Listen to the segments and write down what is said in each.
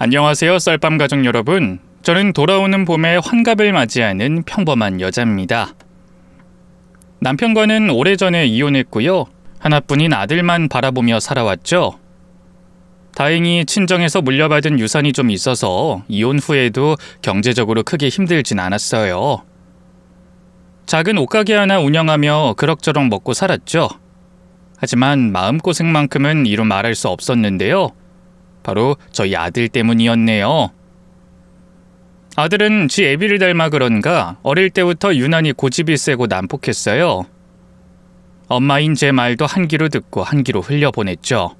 안녕하세요, 썰밤 가족 여러분. 저는 돌아오는 봄에 환갑을 맞이하는 평범한 여자입니다. 남편과는 오래전에 이혼했고요. 하나뿐인 아들만 바라보며 살아왔죠. 다행히 친정에서 물려받은 유산이 좀 있어서 이혼 후에도 경제적으로 크게 힘들진 않았어요. 작은 옷가게 하나 운영하며 그럭저럭 먹고 살았죠. 하지만 마음고생만큼은 이루 말할 수 없었는데요. 바로 저희 아들 때문이었네요. 아들은 지 애비를 닮아 그런가 어릴 때부터 유난히 고집이 세고 난폭했어요. 엄마인 제 말도 한 귀로 듣고 한 귀로 흘려보냈죠.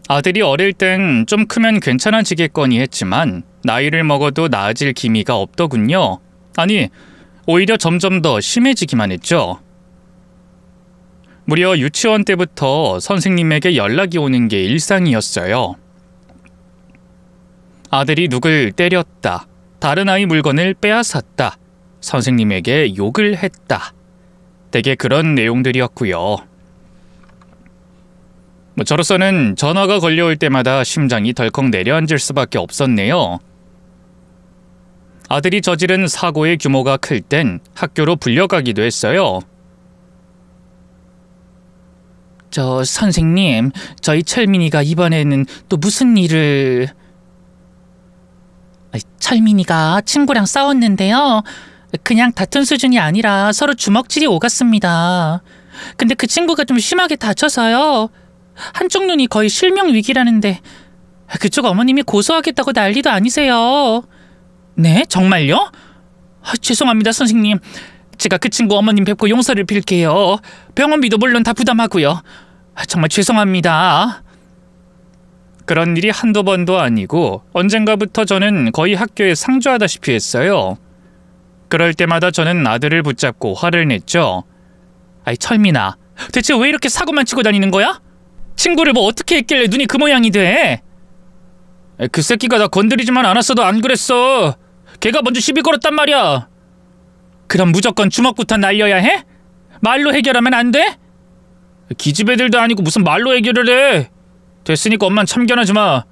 아들이 어릴 땐 좀 크면 괜찮아지겠거니 했지만 나이를 먹어도 나아질 기미가 없더군요. 아니, 오히려 점점 더 심해지기만 했죠. 무려 유치원 때부터 선생님에게 연락이 오는 게 일상이었어요. 아들이 누굴 때렸다, 다른 아이 물건을 빼앗았다, 선생님에게 욕을 했다. 되게 그런 내용들이었고요. 저로서는 전화가 걸려올 때마다 심장이 덜컥 내려앉을 수밖에 없었네요. 아들이 저지른 사고의 규모가 클 땐 학교로 불려가기도 했어요. 선생님, 저희 철민이가 이번에는 또 무슨 일을... 철민이가 친구랑 싸웠는데요. 그냥 다툰 수준이 아니라 서로 주먹질이 오갔습니다. 근데 그 친구가 좀 심하게 다쳐서요. 한쪽 눈이 거의 실명 위기라는데 그쪽 어머님이 고소하겠다고 난리도 아니세요. 네? 정말요? 죄송합니다, 선생님. 제가 그 친구 어머님 뵙고 용서를 빌게요. 병원비도 물론 다 부담하고요. 정말 죄송합니다. 그런 일이 한두 번도 아니고 언젠가부터 저는 거의 학교에 상주하다시피 했어요. 그럴 때마다 저는 아들을 붙잡고 화를 냈죠. 철민아, 대체 왜 이렇게 사고만 치고 다니는 거야? 친구를 뭐 어떻게 했길래 눈이 그 모양이 돼? 그 새끼가 나 건드리지만 않았어도 안 그랬어. 걔가 먼저 시비 걸었단 말이야. 그럼 무조건 주먹부터 날려야 해? 말로 해결하면 안 돼? 기집애들도 아니고 무슨 말로 해결을 해. 됐으니까 엄만 참견하지 마.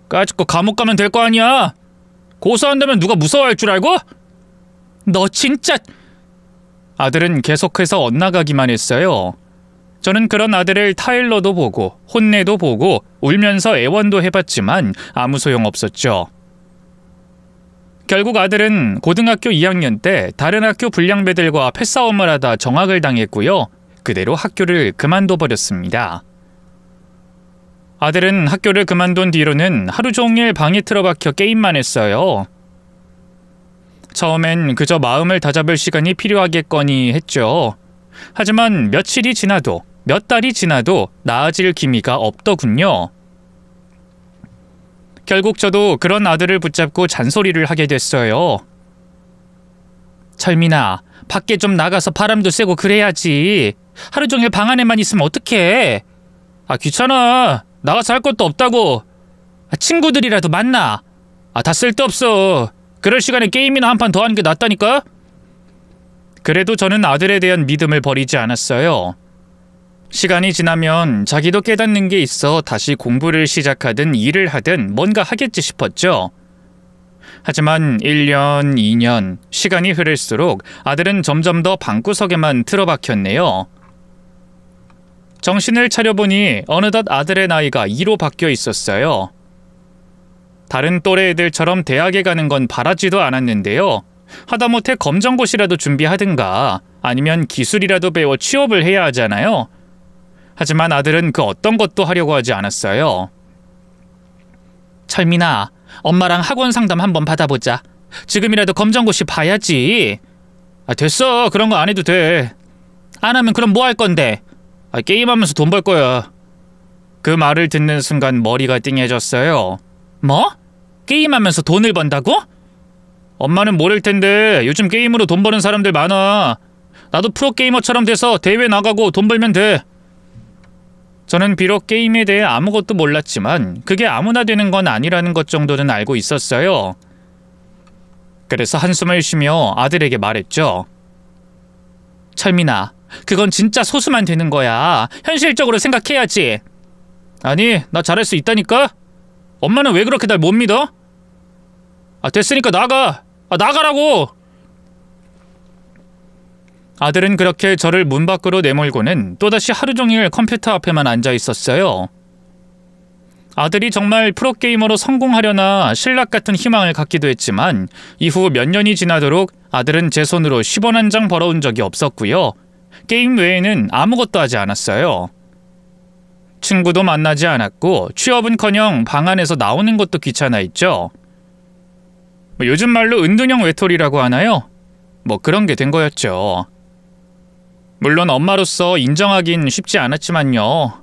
까짓거 감옥 가면 될 거 아니야. 고소한다면 누가 무서워할 줄 알고? 너 진짜... 아들은 계속해서 엇나가기만 했어요. 저는 그런 아들을 타일러도 보고 혼내도 보고 울면서 애원도 해봤지만 아무 소용없었죠. 결국 아들은 고등학교 2학년 때 다른 학교 불량배들과 패싸움을 하다 정학을 당했고요. 그대로 학교를 그만둬버렸습니다. 아들은 학교를 그만둔 뒤로는 하루 종일 방에 틀어박혀 게임만 했어요. 처음엔 그저 마음을 다잡을 시간이 필요하겠거니 했죠. 하지만 며칠이 지나도 몇 달이 지나도 나아질 기미가 없더군요. 결국 저도 그런 아들을 붙잡고 잔소리를 하게 됐어요. 철민아, 밖에 좀 나가서 바람도 쐬고 그래야지. 하루 종일 방 안에만 있으면 어떡해. 귀찮아. 나가서 할 것도 없다고. 친구들이라도 만나. 다 쓸데없어. 그럴 시간에 게임이나 한 판 더 하는 게 낫다니까? 그래도 저는 아들에 대한 믿음을 버리지 않았어요. 시간이 지나면 자기도 깨닫는 게 있어 다시 공부를 시작하든 일을 하든 뭔가 하겠지 싶었죠. 하지만 1년, 2년, 시간이 흐를수록 아들은 점점 더 방구석에만 틀어박혔네요. 정신을 차려보니 어느덧 아들의 나이가 2로 바뀌어 있었어요. 다른 또래 애들처럼 대학에 가는 건 바라지도 않았는데요. 하다못해 검정고시라도 준비하든가 아니면 기술이라도 배워 취업을 해야 하잖아요. 하지만 아들은 그 어떤 것도 하려고 하지 않았어요. 철민아, 엄마랑 학원 상담 한번 받아보자. 지금이라도 검정고시 봐야지. 됐어. 그런 거 안 해도 돼. 안 하면 그럼 뭐 할 건데? 게임하면서 돈 벌 거야. 그 말을 듣는 순간 머리가 띵해졌어요. 뭐? 게임하면서 돈을 번다고? 엄마는 모를 텐데 요즘 게임으로 돈 버는 사람들 많아. 나도 프로게이머처럼 돼서 대회 나가고 돈 벌면 돼. 저는 비록 게임에 대해 아무것도 몰랐지만 그게 아무나 되는 건 아니라는 것 정도는 알고 있었어요. 그래서 한숨을 쉬며 아들에게 말했죠. 철민아, 그건 진짜 소수만 되는 거야. 현실적으로 생각해야지. 아니, 나 잘할 수 있다니까? 엄마는 왜 그렇게 날 못 믿어? 됐으니까 나가. 나가라고. 아들은 그렇게 저를 문 밖으로 내몰고는 또다시 하루 종일 컴퓨터 앞에만 앉아 있었어요. 아들이 정말 프로게이머로 성공하려나 신락 같은 희망을 갖기도 했지만 이후 몇 년이 지나도록 아들은 제 손으로 10원 한 장 벌어온 적이 없었고요. 게임 외에는 아무것도 하지 않았어요. 친구도 만나지 않았고 취업은커녕 방 안에서 나오는 것도 귀찮아 했죠. 요즘 말로 은둔형 외톨이라고 하나요? 그런 게 된 거였죠. 물론 엄마로서 인정하긴 쉽지 않았지만요.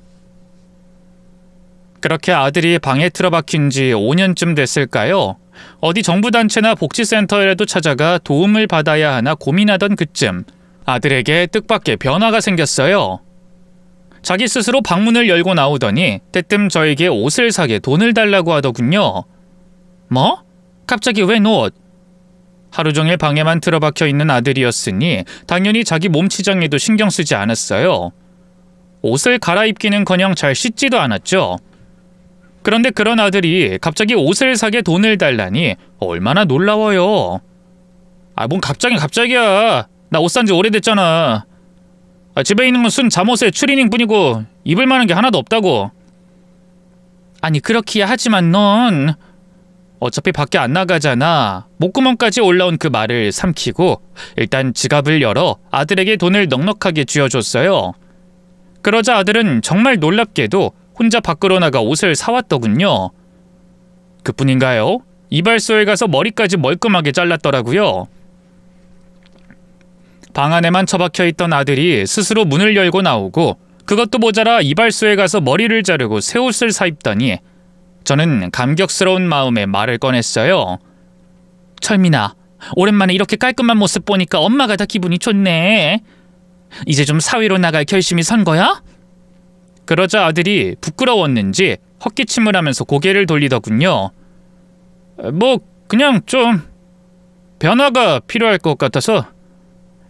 그렇게 아들이 방에 틀어박힌 지 5년쯤 됐을까요? 어디 정부단체나 복지센터에라도 찾아가 도움을 받아야 하나 고민하던 그쯤 아들에게 뜻밖의 변화가 생겼어요. 자기 스스로 방문을 열고 나오더니 때뜸 저에게 옷을 사게 돈을 달라고 하더군요. 뭐? 갑자기 웬 옷? 하루 종일 방에만 틀어박혀 있는 아들이었으니 당연히 자기 몸치장에도 신경 쓰지 않았어요. 옷을 갈아입기는커녕 잘 씻지도 않았죠. 그런데 그런 아들이 갑자기 옷을 사게 돈을 달라니 얼마나 놀라워요. 뭔 갑자기야. 나 옷 산 지 오래됐잖아. 집에 있는 건 순 잠옷에 추리닝뿐이고 입을 만한 게 하나도 없다고. 아니 그렇기야 하지만 넌 어차피 밖에 안 나가잖아. 목구멍까지 올라온 그 말을 삼키고 일단 지갑을 열어 아들에게 돈을 넉넉하게 쥐어줬어요. 그러자 아들은 정말 놀랍게도 혼자 밖으로 나가 옷을 사왔더군요. 그뿐인가요? 이발소에 가서 머리까지 멀끔하게 잘랐더라고요. 방 안에만 처박혀 있던 아들이 스스로 문을 열고 나오고 그것도 모자라 이발소에 가서 머리를 자르고 새 옷을 사입더니 저는 감격스러운 마음에 말을 꺼냈어요. 철민아, 오랜만에 이렇게 깔끔한 모습 보니까 엄마가 다 기분이 좋네. 이제 좀 사회로 나갈 결심이 선 거야? 그러자 아들이 부끄러웠는지 헛기침을 하면서 고개를 돌리더군요. 그냥 좀 변화가 필요할 것 같아서.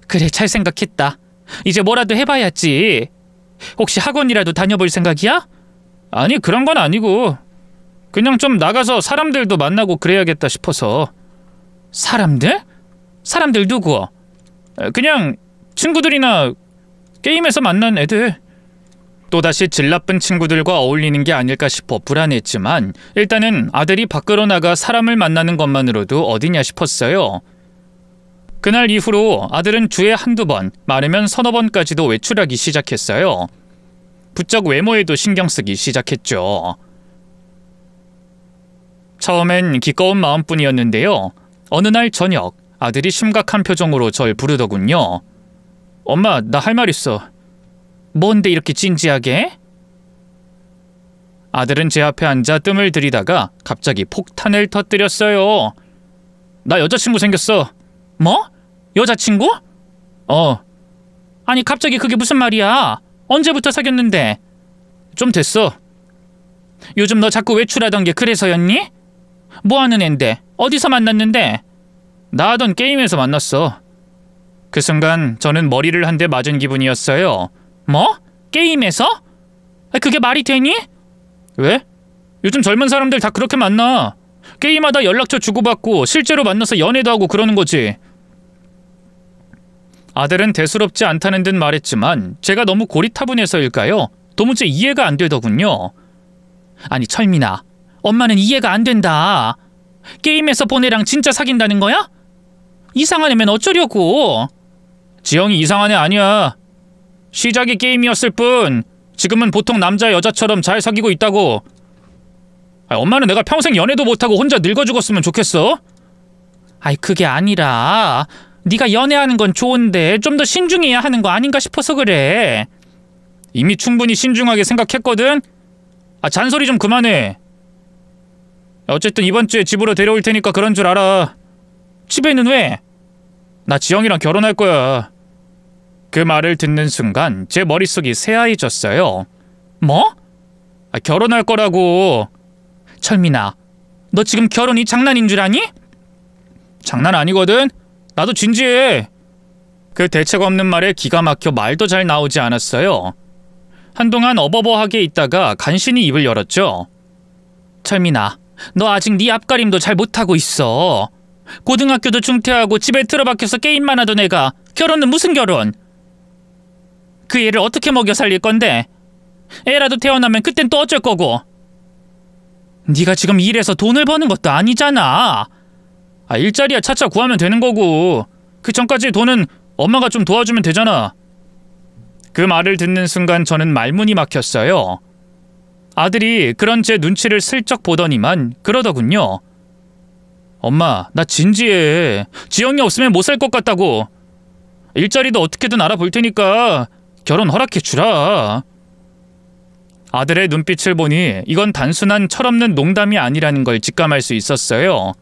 그래, 잘 생각했다. 이제 뭐라도 해봐야지. 혹시 학원이라도 다녀볼 생각이야? 아니, 그런 건 아니고 그냥 좀 나가서 사람들도 만나고 그래야겠다 싶어서. 사람들? 사람들 누구? 그냥 친구들이나 게임에서 만난 애들. 또다시 질 나쁜 친구들과 어울리는 게 아닐까 싶어 불안했지만 일단은 아들이 밖으로 나가 사람을 만나는 것만으로도 어디냐 싶었어요. 그날 이후로 아들은 주에 한두 번, 많으면 서너 번까지도 외출하기 시작했어요. 부쩍 외모에도 신경 쓰기 시작했죠. 처음엔 기꺼운 마음뿐이었는데요. 어느 날 저녁 아들이 심각한 표정으로 절 부르더군요. 엄마, 나 할 말 있어. 뭔데 이렇게 진지하게? 아들은 제 앞에 앉아 뜸을 들이다가 갑자기 폭탄을 터뜨렸어요. 나 여자친구 생겼어. 뭐? 여자친구? 아니 갑자기 그게 무슨 말이야? 언제부터 사귀었는데? 좀 됐어. 요즘 너 자꾸 외출하던 게 그래서였니? 뭐하는 앤데? 어디서 만났는데? 나 하던 게임에서 만났어. 그 순간 저는 머리를 한 대 맞은 기분이었어요. 뭐? 게임에서? 그게 말이 되니? 왜? 요즘 젊은 사람들 다 그렇게 만나. 게임하다 연락처 주고받고 실제로 만나서 연애도 하고 그러는 거지. 아들은 대수롭지 않다는 듯 말했지만 제가 너무 고리타분해서일까요? 도무지 이해가 안 되더군요. 아니 철민아, 엄마는 이해가 안 된다. 게임에서 본 애랑 진짜 사귄다는 거야? 이상한 애면 어쩌려고? 지영이 이상한 애 아니야. 시작이 게임이었을 뿐 지금은 보통 남자 여자처럼 잘 사귀고 있다고. 엄마는 내가 평생 연애도 못하고 혼자 늙어 죽었으면 좋겠어? 아이 그게 아니라 네가 연애하는 건 좋은데 좀 더 신중해야 하는 거 아닌가 싶어서 그래. 이미 충분히 신중하게 생각했거든. 잔소리 좀 그만해. 어쨌든 이번 주에 집으로 데려올 테니까 그런 줄 알아. 집에는 왜? 나 지영이랑 결혼할 거야. 그 말을 듣는 순간 제 머릿속이 새하얘졌어요. 뭐? 결혼할 거라고. 철민아, 너 지금 결혼이 장난인 줄 아니? 장난 아니거든. 나도 진지해. 그 대책 없는 말에 기가 막혀 말도 잘 나오지 않았어요. 한동안 어버버하게 있다가 간신히 입을 열었죠. 철민아, 너 아직 네 앞가림도 잘 못하고 있어. 고등학교도 중퇴하고 집에 틀어박혀서 게임만 하던 애가 결혼은 무슨 결혼? 그 애를 어떻게 먹여 살릴 건데? 애라도 태어나면 그땐 또 어쩔 거고. 네가 지금 일해서 돈을 버는 것도 아니잖아. 일자리야 차차 구하면 되는 거고 그 전까지 돈은 엄마가 좀 도와주면 되잖아. 그 말을 듣는 순간 저는 말문이 막혔어요. 아들이 그런 제 눈치를 슬쩍 보더니만 그러더군요. 엄마, 나 진지해. 지영이 없으면 못 살 것 같다고. 일자리도 어떻게든 알아볼 테니까 결혼 허락해 주라. 아들의 눈빛을 보니 이건 단순한 철없는 농담이 아니라는 걸 직감할 수 있었어요.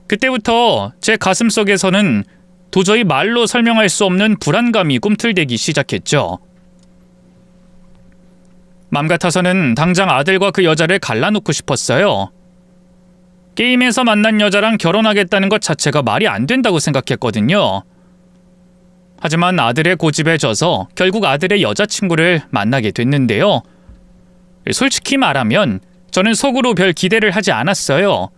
그때부터 제 가슴 속에서는 도저히 말로 설명할 수 없는 불안감이 꿈틀대기 시작했죠. 맘 같아서는 당장 아들과 그 여자를 갈라놓고 싶었어요. 게임에서 만난 여자랑 결혼하겠다는 것 자체가 말이 안 된다고 생각했거든요. 하지만 아들의 고집에 져서 결국 아들의 여자친구를 만나게 됐는데요. 솔직히 말하면 저는 속으로 별 기대를 하지 않았어요.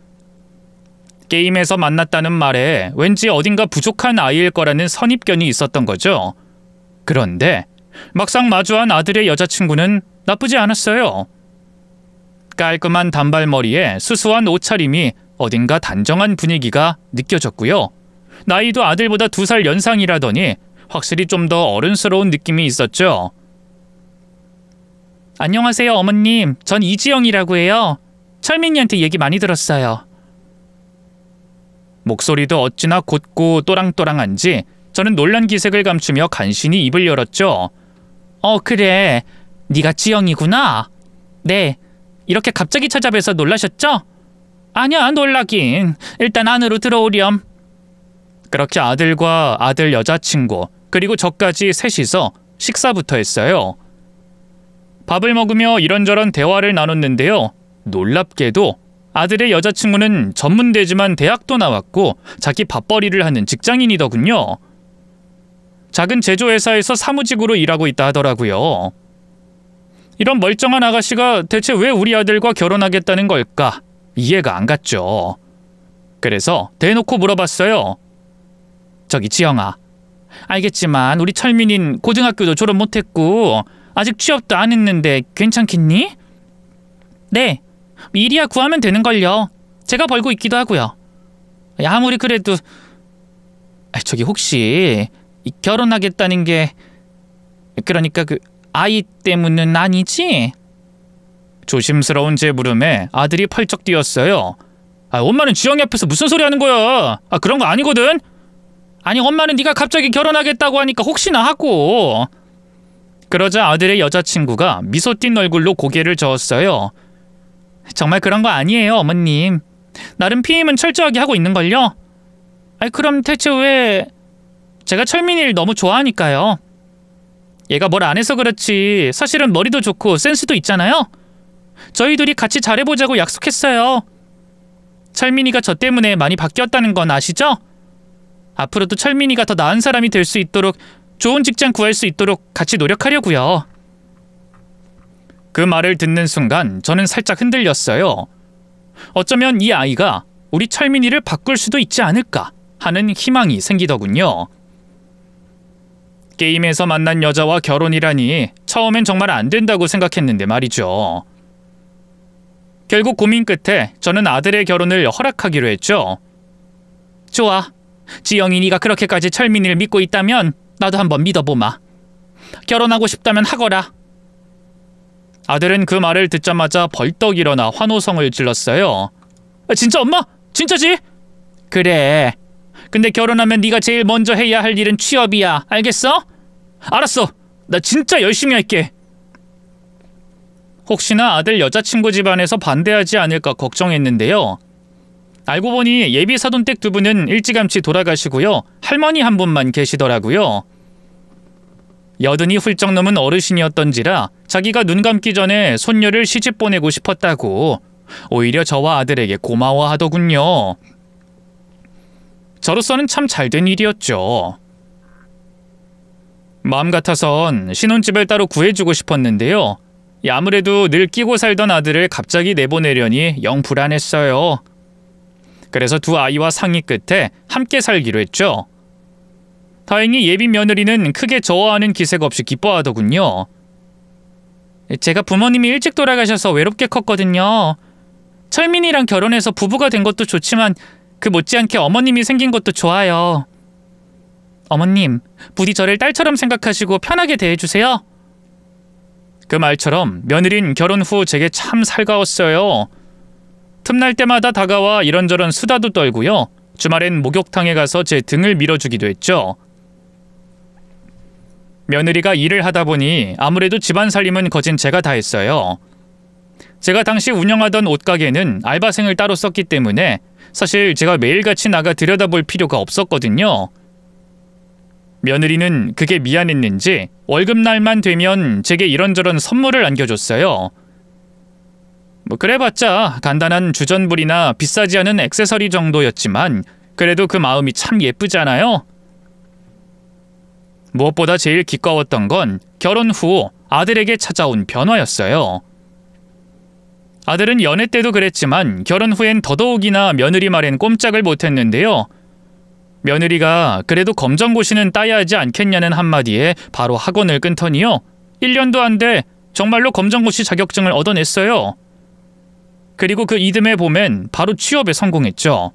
게임에서 만났다는 말에 왠지 어딘가 부족한 아이일 거라는 선입견이 있었던 거죠. 그런데 막상 마주한 아들의 여자친구는 나쁘지 않았어요. 깔끔한 단발머리에 수수한 옷차림이 어딘가 단정한 분위기가 느껴졌고요. 나이도 아들보다 2살 연상이라더니 확실히 좀 더 어른스러운 느낌이 있었죠. 안녕하세요, 어머님. 전 이지영이라고 해요. 철민이한테 얘기 많이 들었어요. 목소리도 어찌나 곧고 또랑또랑한지 저는 놀란 기색을 감추며 간신히 입을 열었죠. 그래. 네가 지영이구나. 네. 이렇게 갑자기 찾아뵈서 놀라셨죠? 아니야, 놀라긴. 일단 안으로 들어오렴. 그렇게 아들과 아들 여자친구 그리고 저까지 셋이서 식사부터 했어요. 밥을 먹으며 이런저런 대화를 나눴는데요. 놀랍게도 아들의 여자친구는 전문대지만 대학도 나왔고 자기 밥벌이를 하는 직장인이더군요. 작은 제조회사에서 사무직으로 일하고 있다 하더라고요. 이런 멀쩡한 아가씨가 대체 왜 우리 아들과 결혼하겠다는 걸까? 이해가 안 갔죠. 그래서 대놓고 물어봤어요. 저기 지영아, 알겠지만 우리 철민인 고등학교도 졸업 못했고 아직 취업도 안 했는데 괜찮겠니? 네, 일이야 구하면 되는걸요. 제가 벌고 있기도 하고요. 아무리 그래도 저기 혹시 결혼하겠다는 게 그러니까 그 아이 때문은 아니지? 조심스러운 제 물음에 아들이 펄쩍 뛰었어요. 엄마는 지영이 앞에서 무슨 소리 하는 거야? 그런 거 아니거든? 아니 엄마는 네가 갑자기 결혼하겠다고 하니까 혹시나 하고. 그러자 아들의 여자친구가 미소 띈 얼굴로 고개를 저었어요. 정말 그런 거 아니에요, 어머님. 나름 피임은 철저하게 하고 있는걸요. 그럼 대체 왜... 제가 철민이를 너무 좋아하니까요. 얘가 뭘 안 해서 그렇지 사실은 머리도 좋고 센스도 있잖아요. 저희 둘이 같이 잘해보자고 약속했어요. 철민이가 저 때문에 많이 바뀌었다는 건 아시죠? 앞으로도 철민이가 더 나은 사람이 될 수 있도록 좋은 직장 구할 수 있도록 같이 노력하려고요. 그 말을 듣는 순간 저는 살짝 흔들렸어요. 어쩌면 이 아이가 우리 철민이를 바꿀 수도 있지 않을까 하는 희망이 생기더군요. 게임에서 만난 여자와 결혼이라니 처음엔 정말 안 된다고 생각했는데 말이죠. 결국 고민 끝에 저는 아들의 결혼을 허락하기로 했죠. 좋아. 지영이 네가 그렇게까지 철민이를 믿고 있다면 나도 한번 믿어보마. 결혼하고 싶다면 하거라. 아들은 그 말을 듣자마자 벌떡 일어나 환호성을 질렀어요. 진짜 엄마? 진짜지? 그래. 근데 결혼하면 네가 제일 먼저 해야 할 일은 취업이야. 알겠어? 알았어. 나 진짜 열심히 할게. 혹시나 아들 여자친구 집안에서 반대하지 않을까 걱정했는데요. 알고 보니 예비 사돈댁 두 분은 일찌감치 돌아가시고요. 할머니 한 분만 계시더라고요. 여든이 훌쩍 넘은 어르신이었던지라 자기가 눈 감기 전에 손녀를 시집 보내고 싶었다고 오히려 저와 아들에게 고마워하더군요. 저로서는 참 잘된 일이었죠. 마음 같아선 신혼집을 따로 구해주고 싶었는데요. 아무래도 늘 끼고 살던 아들을 갑자기 내보내려니 영 불안했어요. 그래서 두 아이와 상의 끝에 함께 살기로 했죠. 다행히 예비 며느리는 크게 저어하는 기색 없이 기뻐하더군요. 제가 부모님이 일찍 돌아가셔서 외롭게 컸거든요. 철민이랑 결혼해서 부부가 된 것도 좋지만 그 못지않게 어머님이 생긴 것도 좋아요. 어머님, 부디 저를 딸처럼 생각하시고 편하게 대해주세요. 그 말처럼 며느린 결혼 후 제게 참 살가웠어요. 틈날 때마다 다가와 이런저런 수다도 떨고요. 주말엔 목욕탕에 가서 제 등을 밀어주기도 했죠. 며느리가 일을 하다 보니 아무래도 집안 살림은 거진 제가 다 했어요. 제가 당시 운영하던 옷가게는 알바생을 따로 썼기 때문에 사실 제가 매일같이 나가 들여다볼 필요가 없었거든요. 며느리는 그게 미안했는지 월급날만 되면 제게 이런저런 선물을 안겨줬어요. 뭐 그래봤자 간단한 주전부리나 비싸지 않은 액세서리 정도였지만 그래도 그 마음이 참 예쁘잖아요. 무엇보다 제일 기꺼웠던 건 결혼 후 아들에게 찾아온 변화였어요. 아들은 연애 때도 그랬지만 결혼 후엔 더더욱이나 며느리 말엔 꼼짝을 못했는데요. 며느리가 그래도 검정고시는 따야 하지 않겠냐는 한마디에 바로 학원을 끊더니요. 1년도 안 돼 정말로 검정고시 자격증을 얻어냈어요. 그리고 그 이듬해 봄엔 바로 취업에 성공했죠.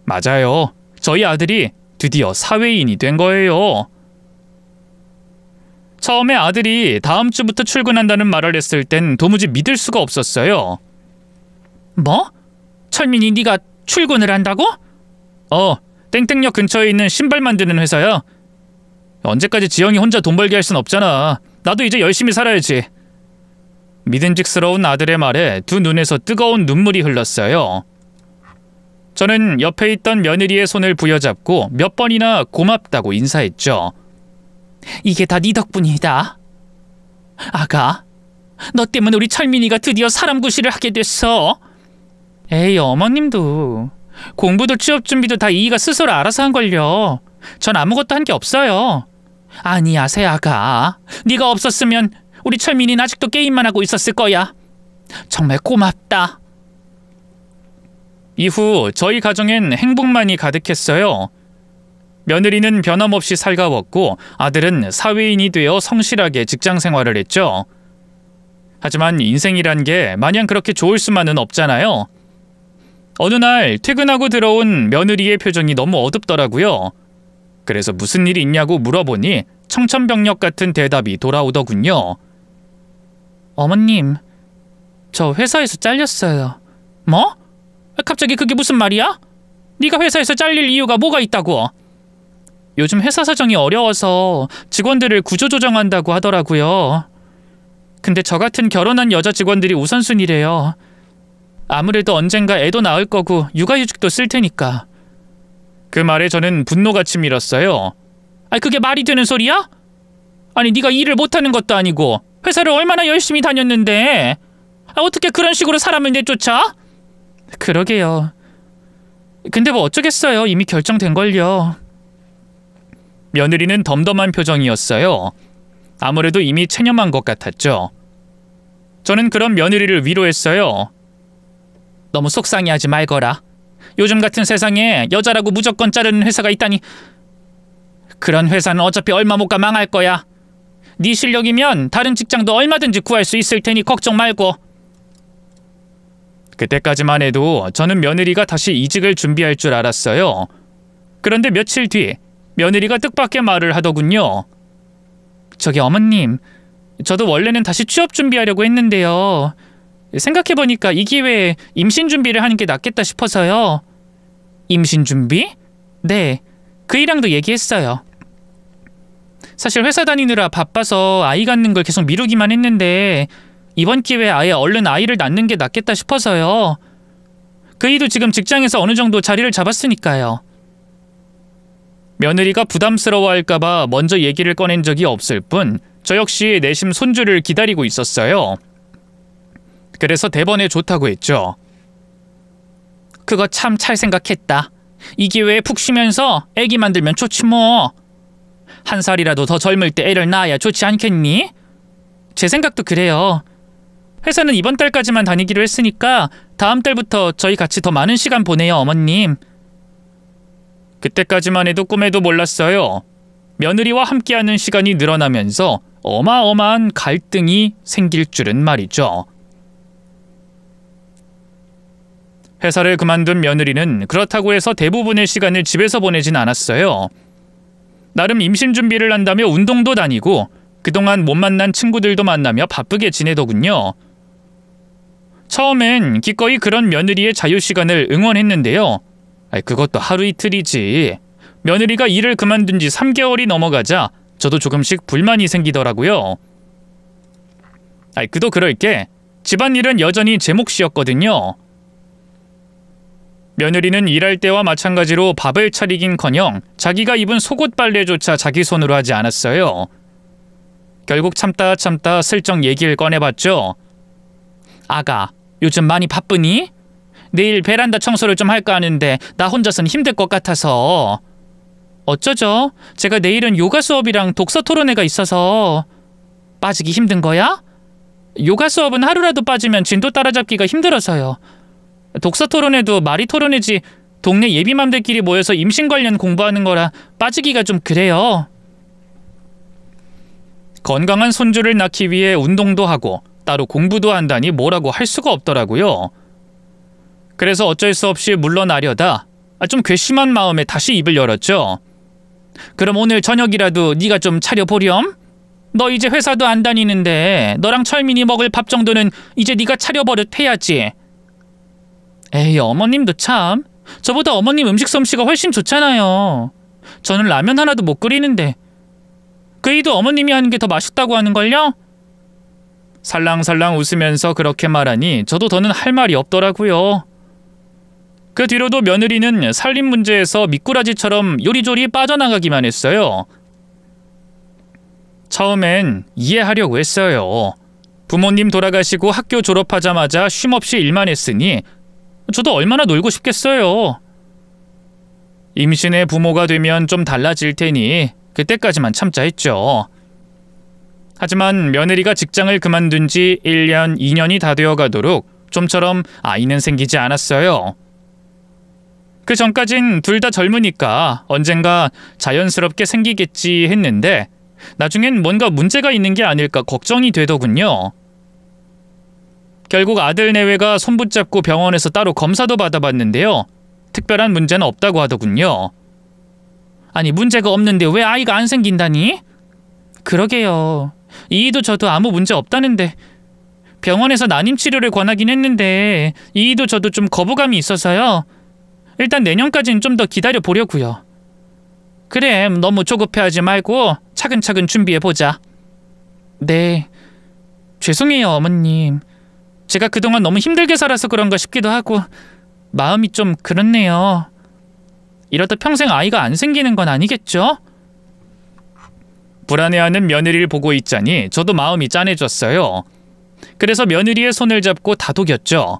맞아요. 저희 아들이 드디어 사회인이 된 거예요. 처음에 아들이 다음 주부터 출근한다는 말을 했을 땐 도무지 믿을 수가 없었어요. 뭐? 철민이 네가 출근을 한다고? 땡땡역 근처에 있는 신발 만드는 회사야. 언제까지 지영이 혼자 돈 벌게 할 순 없잖아. 나도 이제 열심히 살아야지. 믿음직스러운 아들의 말에 두 눈에서 뜨거운 눈물이 흘렀어요. 저는 옆에 있던 며느리의 손을 부여잡고 몇 번이나 고맙다고 인사했죠. 이게 다 네 덕분이다. 아가, 너 때문에 우리 철민이가 드디어 사람 구실을 하게 됐어. 에이, 어머님도 공부도 취업 준비도 다 이이가 스스로 알아서 한걸요. 전 아무것도 한 게 없어요. 아니야, 새아가. 네가 없었으면 우리 철민이는 아직도 게임만 하고 있었을 거야. 정말 고맙다. 이후 저희 가정엔 행복만이 가득했어요. 며느리는 변함없이 살가웠고 아들은 사회인이 되어 성실하게 직장 생활을 했죠. 하지만 인생이란 게 마냥 그렇게 좋을 수만은 없잖아요. 어느 날 퇴근하고 들어온 며느리의 표정이 너무 어둡더라고요. 그래서 무슨 일이 있냐고 물어보니 청천벽력 같은 대답이 돌아오더군요. 어머님, 저 회사에서 잘렸어요. 뭐? 갑자기 그게 무슨 말이야? 네가 회사에서 잘릴 이유가 뭐가 있다고? 요즘 회사 사정이 어려워서 직원들을 구조조정한다고 하더라고요. 근데 저 같은 결혼한 여자 직원들이 우선순위래요. 아무래도 언젠가 애도 낳을 거고 육아휴직도 쓸 테니까. 그 말에 저는 분노가 치밀었어요. 아니, 그게 말이 되는 소리야? 아니, 네가 일을 못하는 것도 아니고 회사를 얼마나 열심히 다녔는데 어떻게 그런 식으로 사람을 내쫓아? 그러게요. 근데 뭐 어쩌겠어요. 이미 결정된걸요. 며느리는 덤덤한 표정이었어요. 아무래도 이미 체념한 것 같았죠. 저는 그런 며느리를 위로했어요. 너무 속상해하지 말거라. 요즘 같은 세상에 여자라고 무조건 자르는 회사가 있다니. 그런 회사는 어차피 얼마 못 가 망할 거야. 네 실력이면 다른 직장도 얼마든지 구할 수 있을 테니 걱정 말고. 그때까지만 해도 저는 며느리가 다시 이직을 준비할 줄 알았어요. 그런데 며칠 뒤 며느리가 뜻밖의 말을 하더군요. 저기 어머님, 저도 원래는 다시 취업 준비하려고 했는데요. 생각해보니까 이 기회에 임신 준비를 하는 게 낫겠다 싶어서요. 임신 준비? 네, 그 이랑도 얘기했어요. 사실 회사 다니느라 바빠서 아이 갖는 걸 계속 미루기만 했는데 이번 기회에 아예 얼른 아이를 낳는 게 낫겠다 싶어서요. 그 이도 지금 직장에서 어느 정도 자리를 잡았으니까요. 며느리가 부담스러워할까봐 먼저 얘기를 꺼낸 적이 없을 뿐 저 역시 내심 손주를 기다리고 있었어요. 그래서 대번에 좋다고 했죠. 그거 참 잘 생각했다. 이 기회에 푹 쉬면서 애기 만들면 좋지 뭐. 한 살이라도 더 젊을 때 애를 낳아야 좋지 않겠니? 제 생각도 그래요. 회사는 이번 달까지만 다니기로 했으니까 다음 달부터 저희 같이 더 많은 시간 보내요, 어머님. 그때까지만 해도 꿈에도 몰랐어요. 며느리와 함께하는 시간이 늘어나면서 어마어마한 갈등이 생길 줄은 말이죠. 회사를 그만둔 며느리는 그렇다고 해서 대부분의 시간을 집에서 보내진 않았어요. 나름 임신 준비를 한다며 운동도 다니고 그동안 못 만난 친구들도 만나며 바쁘게 지내더군요. 처음엔 기꺼이 그런 며느리의 자유시간을 응원했는데요. 그것도 하루 이틀이지. 며느리가 일을 그만둔 지 3개월이 넘어가자 저도 조금씩 불만이 생기더라고요. 그도 그럴 게 집안일은 여전히 제 몫이었거든요. 며느리는 일할 때와 마찬가지로 밥을 차리긴커녕 자기가 입은 속옷 빨래조차 자기 손으로 하지 않았어요. 결국 참다 슬쩍 얘기를 꺼내봤죠. 아가, 요즘 많이 바쁘니? 내일 베란다 청소를 좀 할까 하는데 나 혼자서는 힘들 것 같아서. 어쩌죠? 제가 내일은 요가 수업이랑 독서 토론회가 있어서. 빠지기 힘든 거야? 요가 수업은 하루라도 빠지면 진도 따라잡기가 힘들어서요. 독서 토론회도 말이 토론회지 동네 예비맘들끼리 모여서 임신 관련 공부하는 거라 빠지기가 좀 그래요. 건강한 손주를 낳기 위해 운동도 하고 따로 공부도 한다니 뭐라고 할 수가 없더라고요. 그래서 어쩔 수 없이 물러나려다 좀 괘씸한 마음에 다시 입을 열었죠. 그럼 오늘 저녁이라도 네가 좀 차려보렴? 너 이제 회사도 안 다니는데 너랑 철민이 먹을 밥 정도는 이제 네가 차려버릇 해야지. 에이, 어머님도 참. 저보다 어머님 음식 솜씨가 훨씬 좋잖아요. 저는 라면 하나도 못 끓이는데 그 이도 어머님이 하는 게 더 맛있다고 하는걸요? 살랑살랑 웃으면서 그렇게 말하니 저도 더는 할 말이 없더라고요. 그 뒤로도 며느리는 살림 문제에서 미꾸라지처럼 요리조리 빠져나가기만 했어요. 처음엔 이해하려고 했어요. 부모님 돌아가시고 학교 졸업하자마자 쉼없이 일만 했으니 저도 얼마나 놀고 싶겠어요. 임신의 부모가 되면 좀 달라질 테니 그때까지만 참자 했죠. 하지만 며느리가 직장을 그만둔 지 1년, 2년이 다 되어가도록 좀처럼 아이는 생기지 않았어요. 그 전까진 둘 다 젊으니까 언젠가 자연스럽게 생기겠지 했는데 나중엔 뭔가 문제가 있는 게 아닐까 걱정이 되더군요. 결국 아들 내외가 손붙잡고 병원에서 따로 검사도 받아봤는데요. 특별한 문제는 없다고 하더군요. 아니, 문제가 없는데 왜 아이가 안 생긴다니? 그러게요. 이이도 저도 아무 문제 없다는데 병원에서 난임 치료를 권하긴 했는데 이이도 저도 좀 거부감이 있어서요. 일단 내년까지는 좀 더 기다려 보려고요. 그래, 너무 조급해하지 말고 차근차근 준비해보자. 네, 죄송해요, 어머님. 제가 그동안 너무 힘들게 살아서 그런가 싶기도 하고 마음이 좀 그렇네요. 이러다 평생 아이가 안 생기는 건 아니겠죠? 불안해하는 며느리를 보고 있자니 저도 마음이 짠해졌어요. 그래서 며느리의 손을 잡고 다독였죠.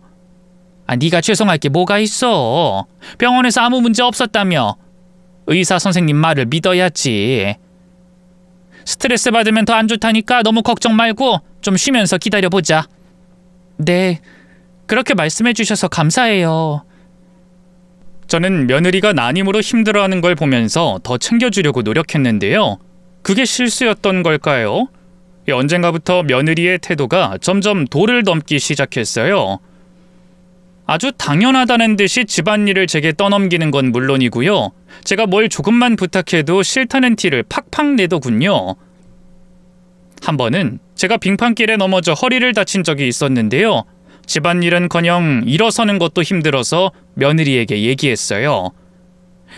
네가 죄송할 게 뭐가 있어. 병원에서 아무 문제 없었다며. 의사 선생님 말을 믿어야지. 스트레스 받으면 더 안 좋다니까 너무 걱정 말고 좀 쉬면서 기다려보자. 네, 그렇게 말씀해 주셔서 감사해요. 저는 며느리가 난임으로 힘들어하는 걸 보면서 더 챙겨주려고 노력했는데요. 그게 실수였던 걸까요? 언젠가부터 며느리의 태도가 점점 도를 넘기 시작했어요. 아주 당연하다는 듯이 집안일을 제게 떠넘기는 건 물론이고요. 제가 뭘 조금만 부탁해도 싫다는 티를 팍팍 내더군요. 한 번은 제가 빙판길에 넘어져 허리를 다친 적이 있었는데요. 집안일은커녕 일어서는 것도 힘들어서 며느리에게 얘기했어요.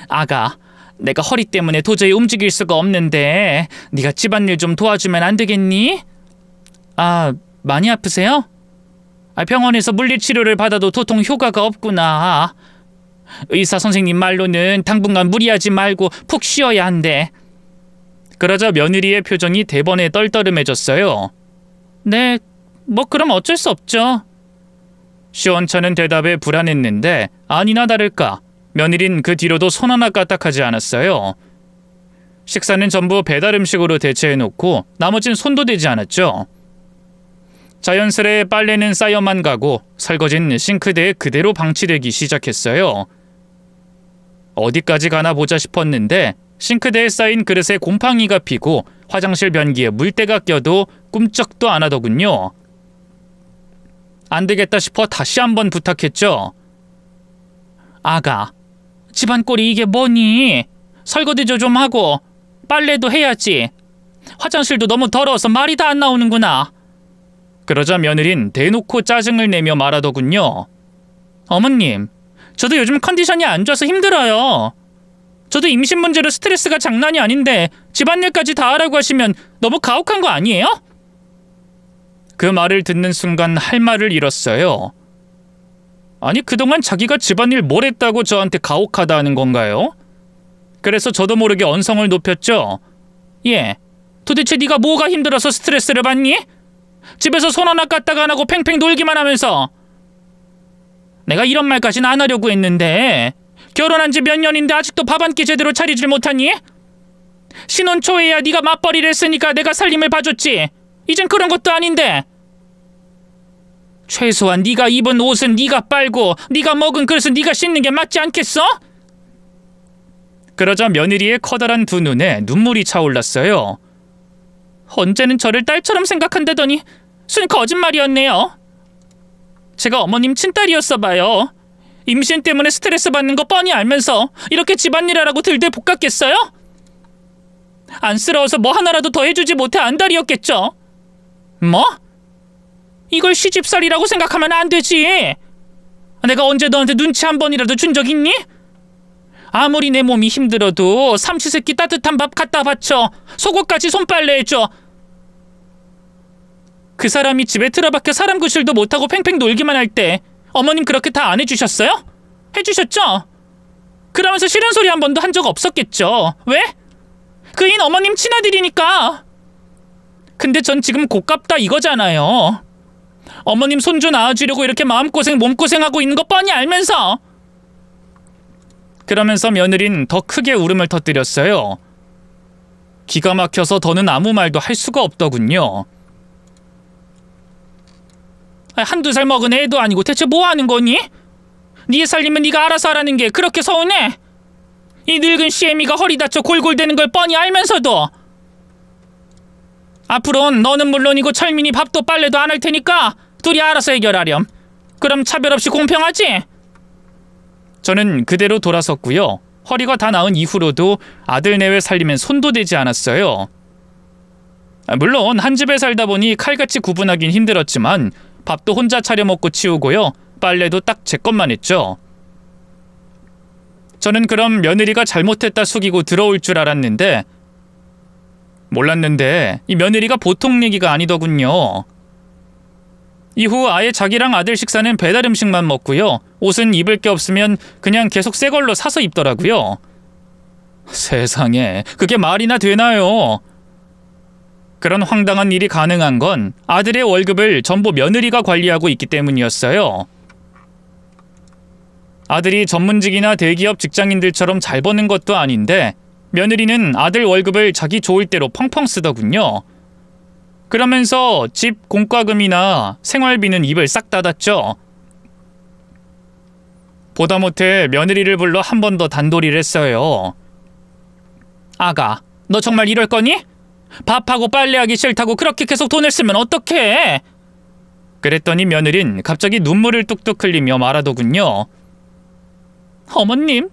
아가, 내가 허리 때문에 도저히 움직일 수가 없는데 네가 집안일 좀 도와주면 안 되겠니? 많이 아프세요? 병원에서 물리치료를 받아도 도통 효과가 없구나. 의사 선생님 말로는 당분간 무리하지 말고 푹 쉬어야 한대. 그러자 며느리의 표정이 대번에 떨떠름해졌어요. 네, 뭐 그럼 어쩔 수 없죠. 시원찮은 대답에 불안했는데 아니나 다를까 며느린 그 뒤로도 손 하나 까딱하지 않았어요. 식사는 전부 배달 음식으로 대체해놓고 나머진 손도 대지 않았죠. 자연스레 빨래는 쌓여만 가고 설거지는 싱크대에 그대로 방치되기 시작했어요. 어디까지 가나 보자 싶었는데 싱크대에 쌓인 그릇에 곰팡이가 피고 화장실 변기에 물때가 껴도 꿈쩍도 안 하더군요. 안 되겠다 싶어 다시 한번 부탁했죠. 아가, 집안 꼴이 이게 뭐니? 설거지도 좀 하고 빨래도 해야지. 화장실도 너무 더러워서 말이 다 안 나오는구나. 그러자 며느린 대놓고 짜증을 내며 말하더군요. 어머님, 저도 요즘 컨디션이 안 좋아서 힘들어요. 저도 임신 문제로 스트레스가 장난이 아닌데 집안일까지 다 하라고 하시면 너무 가혹한 거 아니에요? 그 말을 듣는 순간 할 말을 잃었어요. 아니, 그동안 자기가 집안일 뭘 했다고 저한테 가혹하다 하는 건가요? 그래서 저도 모르게 언성을 높였죠. 예, 도대체 네가 뭐가 힘들어서 스트레스를 받니? 집에서 손 하나 까딱 안 하고 팽팽 놀기만 하면서. 내가 이런 말까진 안 하려고 했는데 결혼한 지 몇 년인데 아직도 밥 한 끼 제대로 차리질 못하니? 신혼 초에야 네가 맞벌이를 했으니까 내가 살림을 봐줬지. 이젠 그런 것도 아닌데. 최소한 네가 입은 옷은 네가 빨고 네가 먹은 그릇은 네가 씻는 게 맞지 않겠어? 그러자 며느리의 커다란 두 눈에 눈물이 차올랐어요. 언제는 저를 딸처럼 생각한다더니 순 거짓말이었네요. 제가 어머님 친딸이었어 봐요. 임신 때문에 스트레스 받는 거 뻔히 알면서 이렇게 집안일하라고 들들 볶았겠어요? 안쓰러워서 뭐 하나라도 더 해주지 못해 안달이었겠죠. 뭐? 이걸 시집살이라고 생각하면 안 되지. 내가 언제 너한테 눈치 한 번이라도 준 적 있니? 아무리 내 몸이 힘들어도 삼시세끼 따뜻한 밥 갖다 바쳐 속옷까지 손빨래 해줘. 그 사람이 집에 틀어박혀 사람 구실도 못하고 팽팽 놀기만 할 때 어머님 그렇게 다 안 해주셨어요? 해주셨죠? 그러면서 싫은 소리 한 번도 한 적 없었겠죠. 왜? 그인 어머님 친아들이니까. 근데 전 지금 고깝다 이거잖아요. 어머님 손주 낳아주려고 이렇게 마음고생 몸고생하고 있는 거 뻔히 알면서. 그러면서 며느린 더 크게 울음을 터뜨렸어요. 기가 막혀서 더는 아무 말도 할 수가 없더군요. 한두 살 먹은 애도 아니고 대체 뭐 하는 거니? 네 살림은 네가 알아서 하라는 게 그렇게 서운해? 이 늙은 시애미가 허리 다쳐 골골대는 걸 뻔히 알면서도. 앞으로는 너는 물론이고 철민이 밥도 빨래도 안 할 테니까 둘이 알아서 해결하렴. 그럼 차별 없이 공평하지? 저는 그대로 돌아섰고요. 허리가 다 나은 이후로도 아들 내외 살림엔 손도 대지 않았어요. 물론 한 집에 살다 보니 칼같이 구분하긴 힘들었지만 밥도 혼자 차려 먹고 치우고요. 빨래도 딱 제 것만 했죠. 저는 그럼 며느리가 잘못했다 숙이고 들어올 줄 알았는데 몰랐는데 이 며느리가 보통 얘기가 아니더군요. 이후 아예 자기랑 아들 식사는 배달 음식만 먹고요. 옷은 입을 게 없으면 그냥 계속 새 걸로 사서 입더라고요. 세상에, 그게 말이나 되나요? 그런 황당한 일이 가능한 건 아들의 월급을 전부 며느리가 관리하고 있기 때문이었어요. 아들이 전문직이나 대기업 직장인들처럼 잘 버는 것도 아닌데 며느리는 아들 월급을 자기 좋을 대로 펑펑 쓰더군요. 그러면서 집 공과금이나 생활비는 입을 싹 닫았죠. 보다 못해 며느리를 불러 한 번 더 단도리를 했어요. 아가, 너 정말 이럴 거니? 밥하고 빨래하기 싫다고 그렇게 계속 돈을 쓰면 어떡해? 그랬더니 며느린 갑자기 눈물을 뚝뚝 흘리며 말하더군요. 어머님,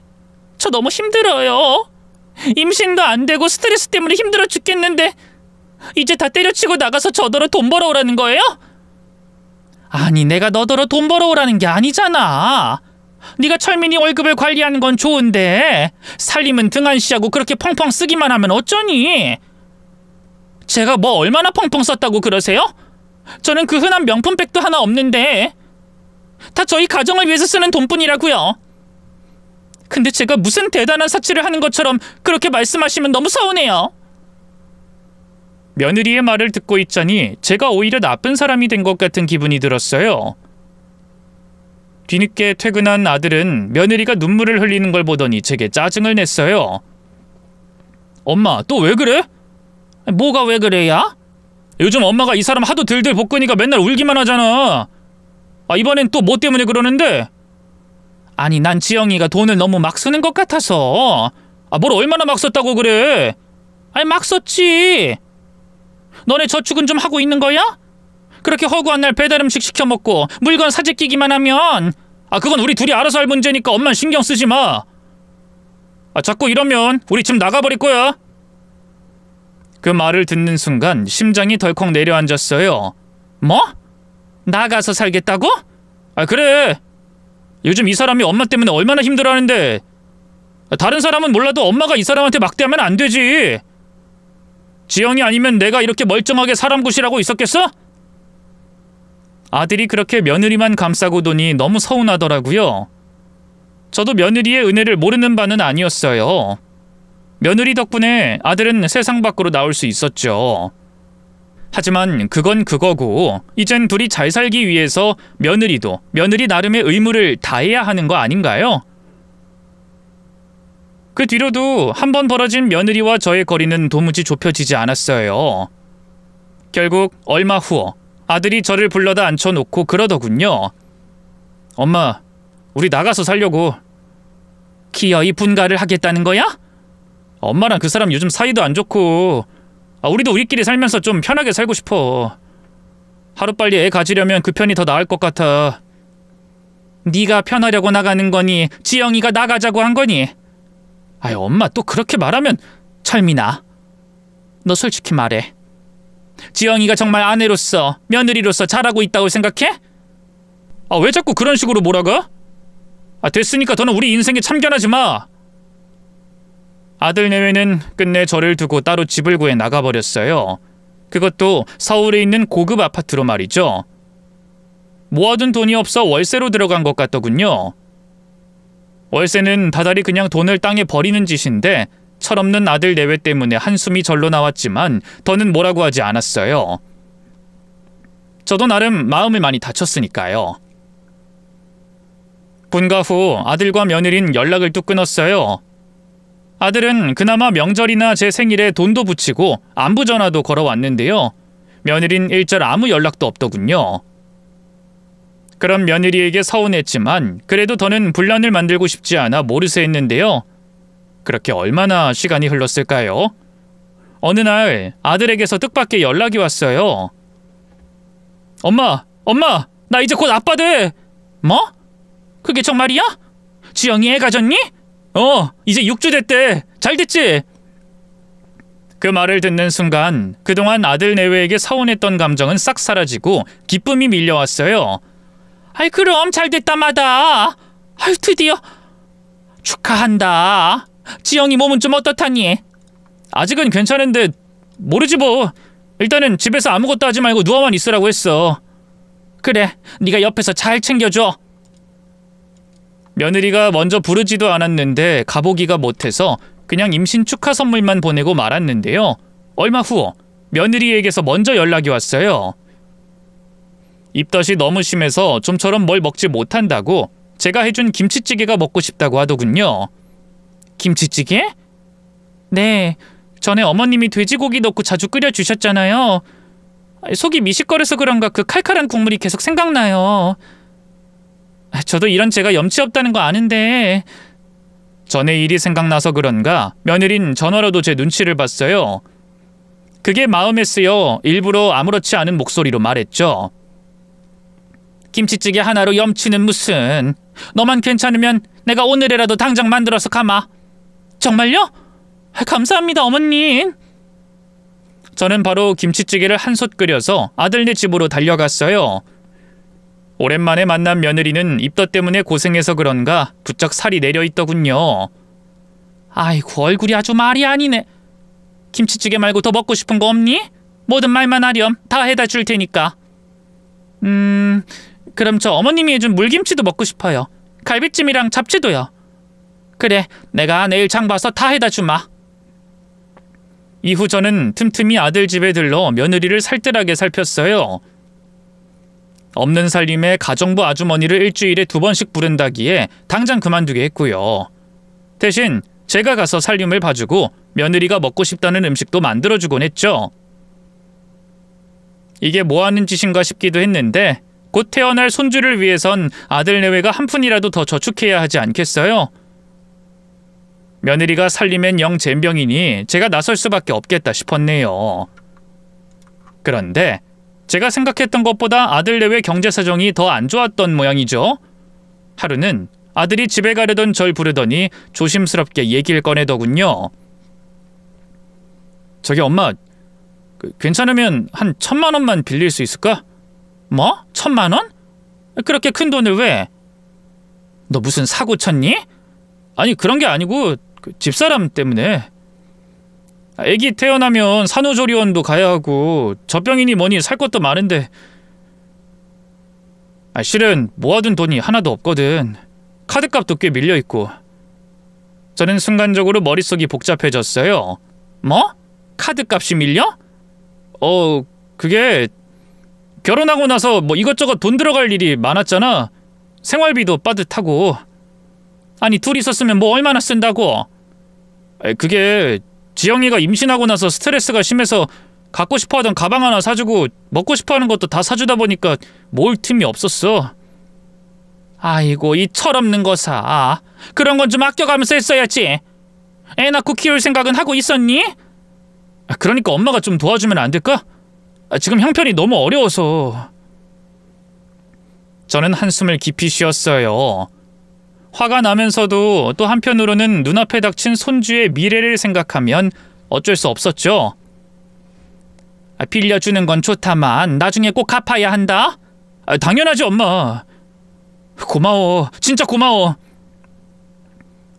저 너무 힘들어요. 임신도 안 되고 스트레스 때문에 힘들어 죽겠는데 이제 다 때려치고 나가서 저더러 돈 벌어오라는 거예요? 아니, 내가 너더러 돈 벌어오라는 게 아니잖아. 네가 철민이 월급을 관리하는 건 좋은데 살림은 등한시하고 그렇게 펑펑 쓰기만 하면 어쩌니? 제가 뭐 얼마나 펑펑 썼다고 그러세요? 저는 그 흔한 명품백도 하나 없는데 다 저희 가정을 위해서 쓰는 돈뿐이라고요. 근데 제가 무슨 대단한 사치를 하는 것처럼 그렇게 말씀하시면 너무 서운해요. 며느리의 말을 듣고 있자니 제가 오히려 나쁜 사람이 된 것 같은 기분이 들었어요. 뒤늦게 퇴근한 아들은 며느리가 눈물을 흘리는 걸 보더니 제게 짜증을 냈어요. 엄마, 또 왜 그래? 뭐가 왜 그래야? 요즘 엄마가 이 사람 하도 들들 볶으니까 맨날 울기만 하잖아. 이번엔 또 뭐 때문에 그러는데? 아니, 난 지영이가 돈을 너무 막 쓰는 것 같아서. 뭘 얼마나 막 썼다고 그래? 아니, 막 썼지. 너네 저축은 좀 하고 있는 거야? 그렇게 허구한 날 배달 음식 시켜 먹고 물건 사재 끼기만 하면. 그건 우리 둘이 알아서 할 문제니까 엄만 신경 쓰지 마. 자꾸 이러면 우리 집 나가버릴 거야. 그 말을 듣는 순간 심장이 덜컥 내려앉았어요. 뭐? 나가서 살겠다고? 그래. 요즘 이 사람이 엄마 때문에 얼마나 힘들어하는데. 다른 사람은 몰라도 엄마가 이 사람한테 막대하면 안 되지. 지영이 아니면 내가 이렇게 멀쩡하게 사람 구실하고 있었겠어? 아들이 그렇게 며느리만 감싸고 도니 너무 서운하더라고요. 저도 며느리의 은혜를 모르는 바는 아니었어요. 며느리 덕분에 아들은 세상 밖으로 나올 수 있었죠. 하지만 그건 그거고, 이젠 둘이 잘 살기 위해서 며느리도 며느리 나름의 의무를 다해야 하는 거 아닌가요? 그 뒤로도 한 번 벌어진 며느리와 저의 거리는 도무지 좁혀지지 않았어요. 결국 얼마 후 아들이 저를 불러다 앉혀놓고 그러더군요. 엄마, 우리 나가서 살려고. 기어이 분가를 하겠다는 거야? 엄마랑 그 사람 요즘 사이도 안 좋고, 우리도 우리끼리 살면서 좀 편하게 살고 싶어. 하루빨리 애 가지려면 그 편이 더 나을 것 같아. 네가 편하려고 나가는 거니 지영이가 나가자고 한 거니? 엄마 또 그렇게 말하면. 철민아, 너 솔직히 말해. 지영이가 정말 아내로서 며느리로서 잘하고 있다고 생각해? 왜 자꾸 그런 식으로 몰아가? 됐으니까 더는 우리 인생에 참견하지 마. 아들 내외는 끝내 저를 두고 따로 집을 구해 나가버렸어요. 그것도 서울에 있는 고급 아파트로 말이죠. 모아둔 돈이 없어 월세로 들어간 것 같더군요. 월세는 다달이 그냥 돈을 땅에 버리는 짓인데 철없는 아들 내외 때문에 한숨이 절로 나왔지만 더는 뭐라고 하지 않았어요. 저도 나름 마음을 많이 다쳤으니까요. 분가 후 아들과 며느린 연락을 뚝 끊었어요. 아들은 그나마 명절이나 제 생일에 돈도 붙이고 안부 전화도 걸어왔는데요. 며느린 일절 아무 연락도 없더군요. 그럼 며느리에게 서운했지만 그래도 더는 분란을 만들고 싶지 않아 모르쇠 했는데요. 그렇게 얼마나 시간이 흘렀을까요? 어느 날 아들에게서 뜻밖의 연락이 왔어요. 엄마, 나 이제 곧 아빠 돼. 뭐? 그게 정말이야? 지영이 애 가졌니? 이제 6주 됐대. 잘 됐지? 그 말을 듣는 순간 그동안 아들 내외에게 서운했던 감정은 싹 사라지고 기쁨이 밀려왔어요. 그럼 잘 됐다마다. 드디어. 축하한다. 지영이 몸은 좀 어떻다니? 아직은 괜찮은데 모르지 뭐. 일단은 집에서 아무것도 하지 말고 누워만 있으라고 했어. 그래, 네가 옆에서 잘 챙겨줘. 며느리가 먼저 부르지도 않았는데 가보기가 못해서 그냥 임신 축하 선물만 보내고 말았는데요. 얼마 후 며느리에게서 먼저 연락이 왔어요. 입덧이 너무 심해서 좀처럼 뭘 먹지 못한다고 제가 해준 김치찌개가 먹고 싶다고 하더군요. 김치찌개? 네, 전에 어머님이 돼지고기 넣고 자주 끓여주셨잖아요. 속이 미식거려서 그런가 그 칼칼한 국물이 계속 생각나요. 저도 이런 제가 염치 없다는 거 아는데. 전에 일이 생각나서 그런가 며느린 전화로도 제 눈치를 봤어요. 그게 마음에 쓰여 일부러 아무렇지 않은 목소리로 말했죠. 김치찌개 하나로 염치는 무슨. 너만 괜찮으면 내가 오늘이라도 당장 만들어서 가마. 정말요? 감사합니다, 어머님. 저는 바로 김치찌개를 한솥 끓여서 아들네 집으로 달려갔어요. 오랜만에 만난 며느리는 입덧 때문에 고생해서 그런가 부쩍 살이 내려있더군요. 아이고, 얼굴이 아주 말이 아니네. 김치찌개 말고 더 먹고 싶은 거 없니? 뭐든 말만 하렴. 다 해다 줄 테니까. 그럼 저 어머님이 해준 물김치도 먹고 싶어요. 갈비찜이랑 잡채도요. 그래, 내가 내일 장 봐서 다 해다 주마. 이후 저는 틈틈이 아들 집에 들러 며느리를 살뜰하게 살폈어요. 없는 살림에 가정부 아주머니를 일주일에 2번씩 부른다기에 당장 그만두게 했고요. 대신 제가 가서 살림을 봐주고 며느리가 먹고 싶다는 음식도 만들어주곤 했죠. 이게 뭐하는 짓인가 싶기도 했는데 곧 태어날 손주를 위해선 아들 내외가 한 푼이라도 더 저축해야 하지 않겠어요? 며느리가 살림엔 영 젬병이니 제가 나설 수밖에 없겠다 싶었네요. 그런데 제가 생각했던 것보다 아들 내외 경제 사정이 더 안 좋았던 모양이죠. 하루는 아들이 집에 가려던 절 부르더니 조심스럽게 얘기를 꺼내더군요. 저기 엄마, 괜찮으면 한 1,000만 원만 빌릴 수 있을까? 뭐? 1,000만 원? 그렇게 큰 돈을 왜? 너 무슨 사고 쳤니? 아니 그런 게 아니고 집사람 때문에. 애기 태어나면 산후조리원도 가야 하고 젖병이니 뭐니 살 것도 많은데 실은 모아둔 돈이 하나도 없거든. 카드값도 꽤 밀려있고. 저는 순간적으로 머릿속이 복잡해졌어요. 뭐? 카드값이 밀려? 그게 결혼하고 나서 뭐 이것저것 돈 들어갈 일이 많았잖아. 생활비도 빠듯하고. 아니 둘이서 쓰면 뭐 얼마나 쓴다고? 그게 지영이가 임신하고 나서 스트레스가 심해서 갖고 싶어하던 가방 하나 사주고 먹고 싶어하는 것도 다 사주다 보니까 모을 틈이 없었어. 아이고 이 철없는 거사. 그런 건 좀 아껴가면서 했어야지. 애 낳고 키울 생각은 하고 있었니? 그러니까 엄마가 좀 도와주면 안 될까? 지금 형편이 너무 어려워서. 저는 한숨을 깊이 쉬었어요. 화가 나면서도 또 한편으로는 눈앞에 닥친 손주의 미래를 생각하면 어쩔 수 없었죠. 빌려주는 건 좋다만 나중에 꼭 갚아야 한다? 당연하지 엄마. 고마워. 진짜 고마워.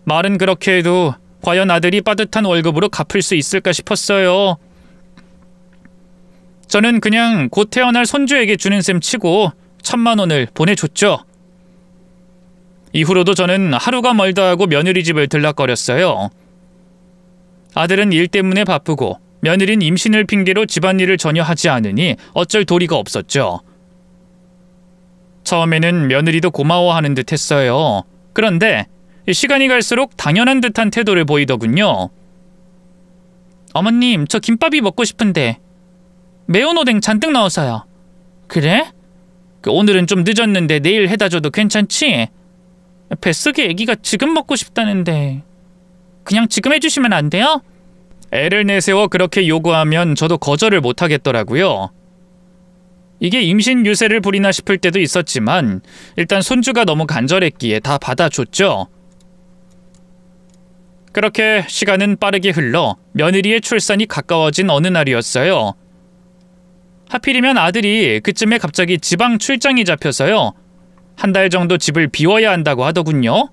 말은 그렇게 해도 과연 아들이 빠듯한 월급으로 갚을 수 있을까 싶었어요. 저는 그냥 곧 태어날 손주에게 주는 셈 치고 1,000만 원을 보내줬죠. 이후로도 저는 하루가 멀다 하고 며느리 집을 들락거렸어요. 아들은 일 때문에 바쁘고 며느리는 임신을 핑계로 집안일을 전혀 하지 않으니 어쩔 도리가 없었죠. 처음에는 며느리도 고마워하는 듯 했어요. 그런데 시간이 갈수록 당연한 듯한 태도를 보이더군요. 어머님, 저 김밥이 먹고 싶은데 매운 오뎅 잔뜩 넣어서요. 그래? 오늘은 좀 늦었는데 내일 해다 줘도 괜찮지? 뱃속에 애기가 지금 먹고 싶다는데 그냥 지금 해주시면 안 돼요? 애를 내세워 그렇게 요구하면 저도 거절을 못하겠더라고요. 이게 임신 유세를 부리나 싶을 때도 있었지만 일단 손주가 너무 간절했기에 다 받아줬죠. 그렇게 시간은 빠르게 흘러 며느리의 출산이 가까워진 어느 날이었어요. 하필이면 아들이 그쯤에 갑자기 지방 출장이 잡혀서요. 한 달 정도 집을 비워야 한다고 하더군요.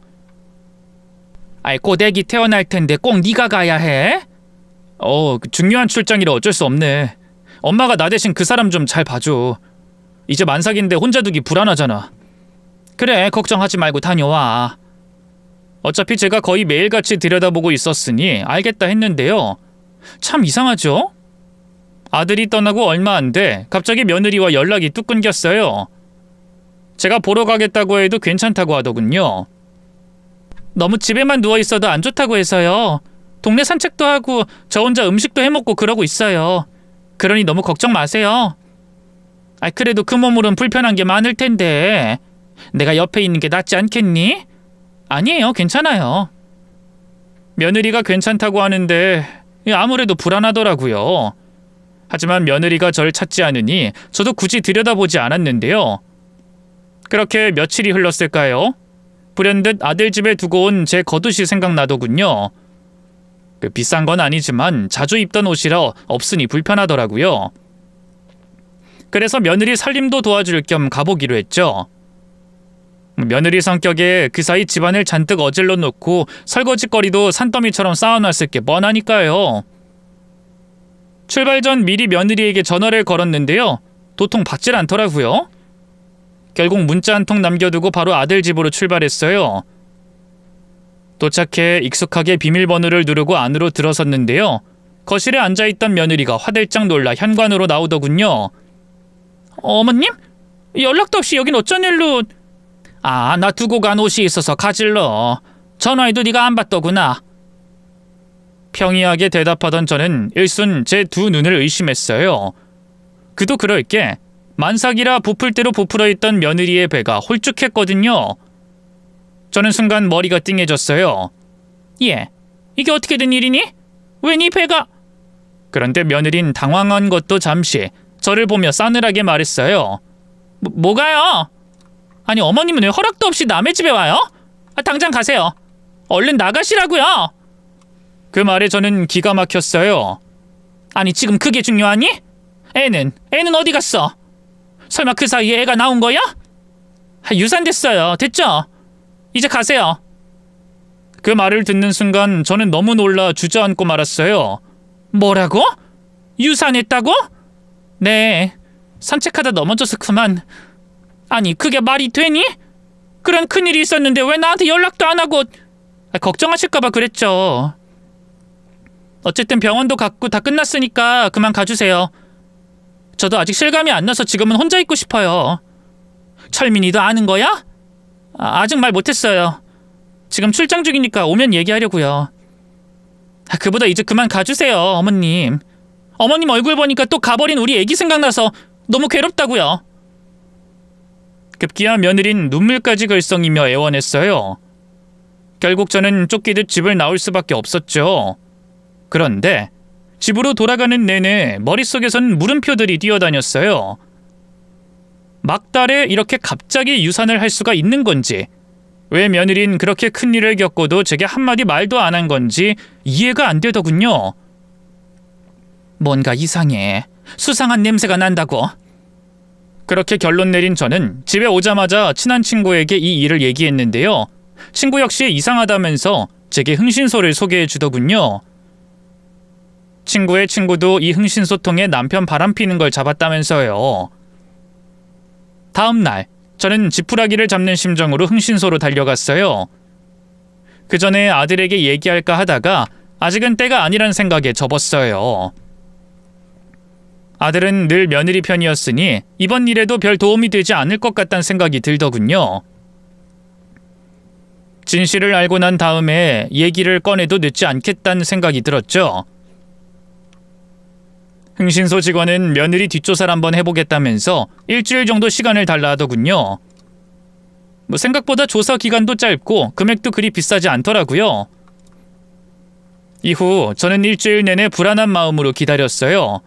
곧 애기 태어날 텐데 꼭 네가 가야 해? 중요한 출장이라 어쩔 수 없네. 엄마가 나 대신 그 사람 좀 잘 봐줘. 이제 만삭인데 혼자 두기 불안하잖아. 그래, 걱정하지 말고 다녀와. 어차피 제가 거의 매일같이 들여다보고 있었으니 알겠다 했는데요. 참 이상하죠? 아들이 떠나고 얼마 안 돼 갑자기 며느리와 연락이 뚝 끊겼어요. 제가 보러 가겠다고 해도 괜찮다고 하더군요. 너무 집에만 누워있어도 안 좋다고 해서요. 동네 산책도 하고 저 혼자 음식도 해먹고 그러고 있어요. 그러니 너무 걱정 마세요. 그래도 그 몸으론 불편한 게 많을 텐데 내가 옆에 있는 게 낫지 않겠니? 아니에요, 괜찮아요. 며느리가 괜찮다고 하는데 아무래도 불안하더라고요. 하지만 며느리가 절 찾지 않으니 저도 굳이 들여다보지 않았는데요. 그렇게 며칠이 흘렀을까요? 불현듯 아들 집에 두고 온 제 겉옷이 생각나더군요. 비싼 건 아니지만 자주 입던 옷이라 없으니 불편하더라고요. 그래서 며느리 살림도 도와줄 겸 가보기로 했죠. 며느리 성격에 그 사이 집안을 잔뜩 어질러 놓고 설거지거리도 산더미처럼 쌓아놨을 게 뻔하니까요. 출발 전 미리 며느리에게 전화를 걸었는데요. 도통 받질 않더라고요. 결국 문자 한 통 남겨두고 바로 아들 집으로 출발했어요. 도착해 익숙하게 비밀번호를 누르고 안으로 들어섰는데요. 거실에 앉아있던 며느리가 화들짝 놀라 현관으로 나오더군요. 어머님? 연락도 없이 여긴 어쩐 일로... 나 두고 간 옷이 있어서 가질러. 전화해도 네가 안 받더구나. 평이하게 대답하던 저는 일순 제 두 눈을 의심했어요. 그도 그럴 게 만삭이라 부풀 대로 부풀어 있던 며느리의 배가 홀쭉했거든요. 저는 순간 머리가 띵해졌어요. 예, 이게 어떻게 된 일이니? 왜 네 배가... 그런데 며느린 당황한 것도 잠시 저를 보며 싸늘하게 말했어요. 뭐가요? 아니 어머님은 왜 허락도 없이 남의 집에 와요? 당장 가세요. 얼른 나가시라고요. 그 말에 저는 기가 막혔어요. 아니 지금 그게 중요하니? 애는 어디 갔어? 설마 그 사이에 애가 나온 거야? 유산됐어요. 됐죠? 이제 가세요. 그 말을 듣는 순간 저는 너무 놀라 주저앉고 말았어요. 뭐라고? 유산했다고? 네, 산책하다 넘어져서 그만. 아니 그게 말이 되니? 그런 큰일이 있었는데 왜 나한테 연락도 안 하고... 걱정하실까봐 그랬죠. 어쨌든 병원도 갔고 다 끝났으니까 그만 가주세요. 저도 아직 실감이 안 나서 지금은 혼자 있고 싶어요. 철민이도 아는 거야? 아직 말 못했어요. 지금 출장 중이니까 오면 얘기하려고요. 그보다 이제 그만 가주세요, 어머님. 어머님 얼굴 보니까 또 가버린 우리 애기 생각나서 너무 괴롭다고요. 급기야 며느린 눈물까지 글썽이며 애원했어요. 결국 저는 쫓기듯 집을 나올 수밖에 없었죠. 그런데 집으로 돌아가는 내내 머릿속에선 물음표들이 뛰어다녔어요. 막달에 이렇게 갑자기 유산을 할 수가 있는 건지, 왜 며느린 그렇게 큰일을 겪고도 제게 한마디 말도 안 한 건지 이해가 안 되더군요. 뭔가 이상해. 수상한 냄새가 난다고. 그렇게 결론 내린 저는 집에 오자마자 친한 친구에게 이 일을 얘기했는데요. 친구 역시 이상하다면서 제게 흥신소를 소개해 주더군요. 친구의 친구도 이 흥신소 통해 남편 바람피는 걸 잡았다면서요. 다음 날 저는 지푸라기를 잡는 심정으로 흥신소로 달려갔어요. 그 전에 아들에게 얘기할까 하다가 아직은 때가 아니란 생각에 접었어요. 아들은 늘 며느리 편이었으니 이번 일에도 별 도움이 되지 않을 것 같다는 생각이 들더군요. 진실을 알고 난 다음에 얘기를 꺼내도 늦지 않겠다는 생각이 들었죠. 흥신소 직원은 며느리 뒷조사를 한번 해보겠다면서 일주일 정도 시간을 달라 하더군요. 생각보다 조사 기간도 짧고 금액도 그리 비싸지 않더라고요. 이후 저는 일주일 내내 불안한 마음으로 기다렸어요.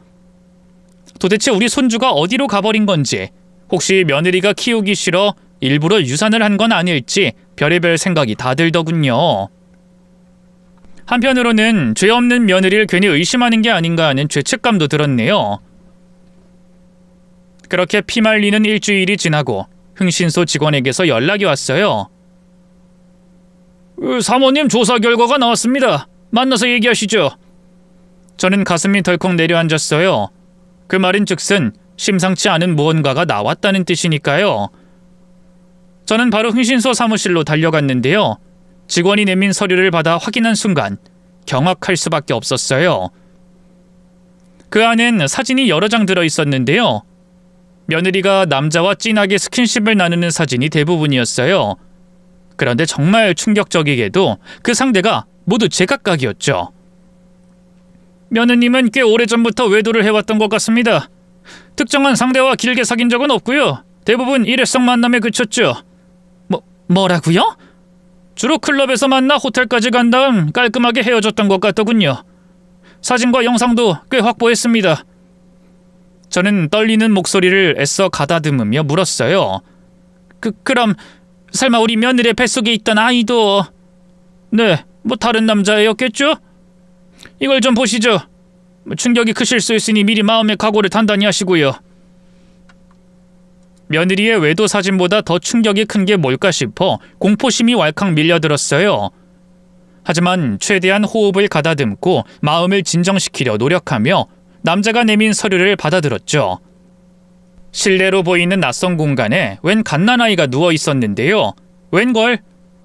도대체 우리 손주가 어디로 가버린 건지, 혹시 며느리가 키우기 싫어 일부러 유산을 한 건 아닐지 별의별 생각이 다 들더군요. 한편으로는 죄 없는 며느리를 괜히 의심하는 게 아닌가 하는 죄책감도 들었네요. 그렇게 피말리는 일주일이 지나고 흥신소 직원에게서 연락이 왔어요. 사모님 조사 결과가 나왔습니다. 만나서 얘기하시죠. 저는 가슴이 덜컥 내려앉았어요. 그 말인즉슨 심상치 않은 무언가가 나왔다는 뜻이니까요. 저는 바로 흥신소 사무실로 달려갔는데요. 직원이 내민 서류를 받아 확인한 순간 경악할 수밖에 없었어요. 그 안엔 사진이 여러 장 들어있었는데요. 며느리가 남자와 진하게 스킨십을 나누는 사진이 대부분이었어요. 그런데 정말 충격적이게도 그 상대가 모두 제각각이었죠. 며느님은 꽤 오래전부터 외도를 해왔던 것 같습니다. 특정한 상대와 길게 사귄 적은 없고요. 대부분 일회성 만남에 그쳤죠. 뭐라고요? 주로 클럽에서 만나 호텔까지 간 다음 깔끔하게 헤어졌던 것 같더군요. 사진과 영상도 꽤 확보했습니다. 저는 떨리는 목소리를 애써 가다듬으며 물었어요. 그럼 설마 우리 며느리의 뱃속에 있던 아이도... 네, 다른 남자애였겠죠? 이걸 좀 보시죠. 충격이 크실 수 있으니 미리 마음의 각오를 단단히 하시고요. 며느리의 외도 사진보다 더 충격이 큰 게 뭘까 싶어 공포심이 왈칵 밀려들었어요. 하지만 최대한 호흡을 가다듬고 마음을 진정시키려 노력하며 남자가 내민 서류를 받아들었죠. 실내로 보이는 낯선 공간에 웬 갓난아이가 누워 있었는데요. 웬걸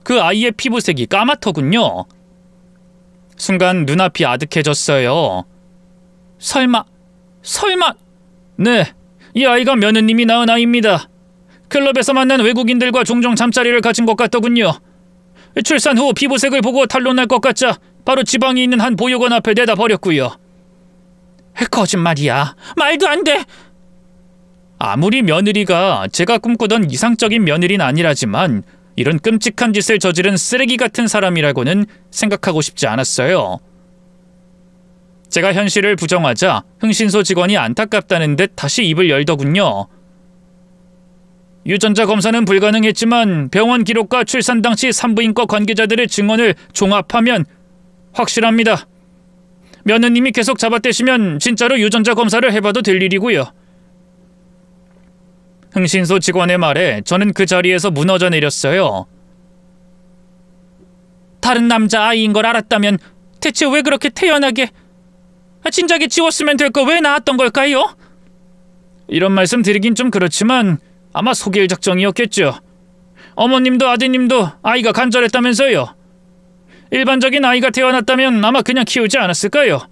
그 아이의 피부색이 까맣더군요. 순간 눈앞이 아득해졌어요. 설마... 네, 이 아이가 며느님이 낳은 아이입니다. 클럽에서 만난 외국인들과 종종 잠자리를 가진 것 같더군요. 출산 후 피부색을 보고 탄로날 것 같자 바로 지방이 있는 한 보육원 앞에 내다 버렸고요. 거짓말이야. 말도 안 돼. 아무리 며느리가 제가 꿈꾸던 이상적인 며느리는 아니라지만 이런 끔찍한 짓을 저지른 쓰레기 같은 사람이라고는 생각하고 싶지 않았어요. 제가 현실을 부정하자 흥신소 직원이 안타깝다는 듯 다시 입을 열더군요. 유전자 검사는 불가능했지만 병원 기록과 출산 당시 산부인과 관계자들의 증언을 종합하면 확실합니다. 며느님이 계속 잡아떼시면 진짜로 유전자 검사를 해봐도 될 일이고요. 흥신소 직원의 말에 저는 그 자리에서 무너져 내렸어요. 다른 남자 아이인 걸 알았다면 대체 왜 그렇게 태연하게 진작에 지웠으면 될 거 왜 낳았던 걸까요? 이런 말씀 드리긴 좀 그렇지만 아마 속일 작정이었겠죠. 어머님도 아드님도 아이가 간절했다면서요. 일반적인 아이가 태어났다면 아마 그냥 키우지 않았을까요?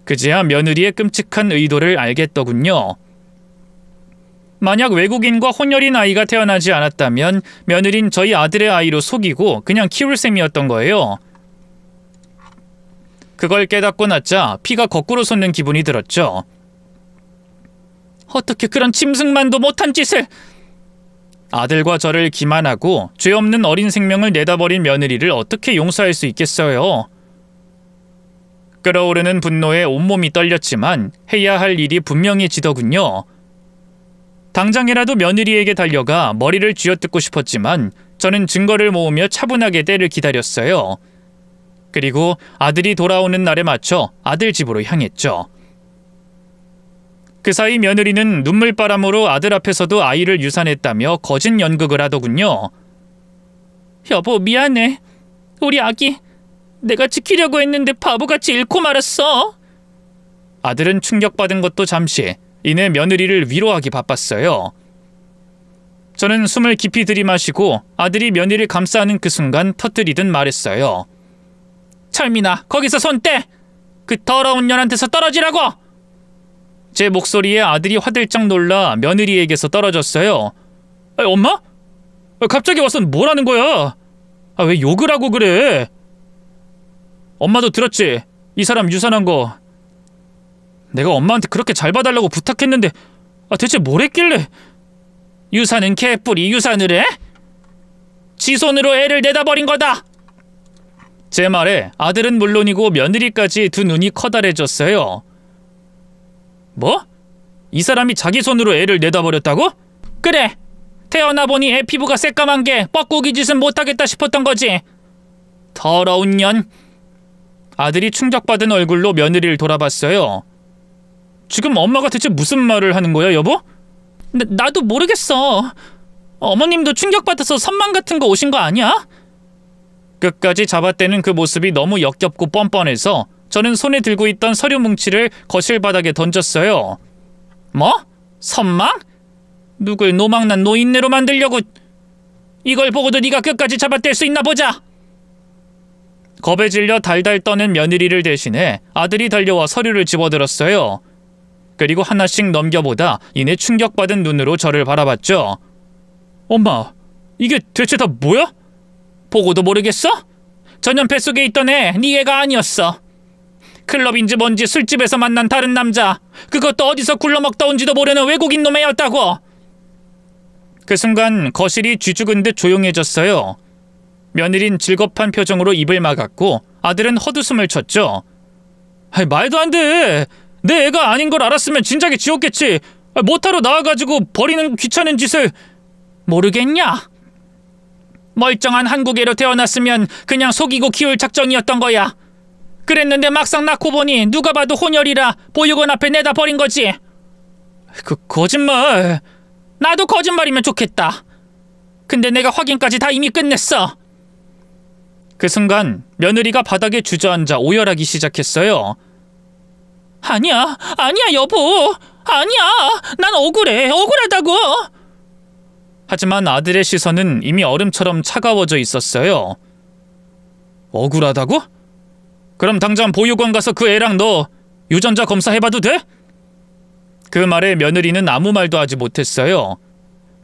그제야 며느리의 끔찍한 의도를 알겠더군요. 만약 외국인과 혼혈인 아이가 태어나지 않았다면 며느린 저희 아들의 아이로 속이고 그냥 키울 셈이었던 거예요. 그걸 깨닫고 나자 피가 거꾸로 솟는 기분이 들었죠. 어떻게 그런 짐승만도 못한 짓을! 아들과 저를 기만하고 죄 없는 어린 생명을 내다버린 며느리를 어떻게 용서할 수 있겠어요. 끓어오르는 분노에 온몸이 떨렸지만 해야 할 일이 분명히 지더군요. 당장이라도 며느리에게 달려가 머리를 쥐어뜯고 싶었지만 저는 증거를 모으며 차분하게 때를 기다렸어요. 그리고 아들이 돌아오는 날에 맞춰 아들 집으로 향했죠. 그 사이 며느리는 눈물바람으로 아들 앞에서도 아이를 유산했다며 거짓 연극을 하더군요. 여보, 미안해. 우리 아기 내가 지키려고 했는데 바보같이 잃고 말았어. 아들은 충격받은 것도 잠시, 이내 며느리를 위로하기 바빴어요. 저는 숨을 깊이 들이마시고 아들이 며느리를 감싸 안은 그 순간 터뜨리듯 말했어요. 철민아, 거기서 손 떼! 그 더러운 년한테서 떨어지라고! 제 목소리에 아들이 화들짝 놀라 며느리에게서 떨어졌어요. 엄마? 갑자기 와서 뭐라는 거야? 왜 욕을 하고 그래? 엄마도 들었지? 이 사람 유산한 거. 내가 엄마한테 그렇게 잘 봐달라고 부탁했는데 대체 뭘 했길래? 유산은 개뿔이 유산을 해? 지 손으로 애를 내다버린 거다! 제 말에 아들은 물론이고 며느리까지 두 눈이 커다래졌어요. 뭐? 이 사람이 자기 손으로 애를 내다버렸다고? 그래! 태어나 보니 애 피부가 새까만 게 뻐꾸기 짓은 못하겠다 싶었던 거지. 더러운 년! 아들이 충격받은 얼굴로 며느리를 돌아봤어요. 지금 엄마가 대체 무슨 말을 하는 거야, 여보? 나도 모르겠어. 어머님도 충격받아서 선망 같은 거 오신 거 아니야? 끝까지 잡아떼는 그 모습이 너무 역겹고 뻔뻔해서 저는 손에 들고 있던 서류 뭉치를 거실 바닥에 던졌어요. 뭐? 선망? 누굴 노망난 노인네로 만들려고. 이걸 보고도 네가 끝까지 잡아뗄 수 있나 보자. 겁에 질려 달달 떠는 며느리를 대신해 아들이 달려와 서류를 집어들었어요. 그리고 하나씩 넘겨보다 이내 충격받은 눈으로 저를 바라봤죠. 엄마, 이게 대체 다 뭐야? 보고도 모르겠어? 전년 뱃속에 있던 애 네 애가 아니었어. 클럽인지 뭔지 술집에서 만난 다른 남자, 그것도 어디서 굴러먹다 온지도 모르는 외국인 놈 애였다고. 그 순간 거실이 쥐죽은 듯 조용해졌어요. 며느린 즐겁한 표정으로 입을 막았고 아들은 헛웃음을 쳤죠. 말도 안 돼. 내 애가 아닌 걸 알았으면 진작에 지웠겠지. 못하러 나와가지고 버리는 귀찮은 짓을. 모르겠냐? 멀쩡한 한국애로 태어났으면 그냥 속이고 키울 작정이었던 거야. 그랬는데 막상 낳고 보니 누가 봐도 혼혈이라 보육원 앞에 내다 버린 거지. 거짓말. 나도 거짓말이면 좋겠다. 근데 내가 확인까지 다 이미 끝냈어. 그 순간 며느리가 바닥에 주저앉아 오열하기 시작했어요. 아니야 여보. 아니야. 난 억울하다고. 하지만 아들의 시선은 이미 얼음처럼 차가워져 있었어요. 억울하다고? 그럼 당장 보육원 가서 그 애랑 너 유전자 검사해봐도 돼? 그 말에 며느리는 아무 말도 하지 못했어요.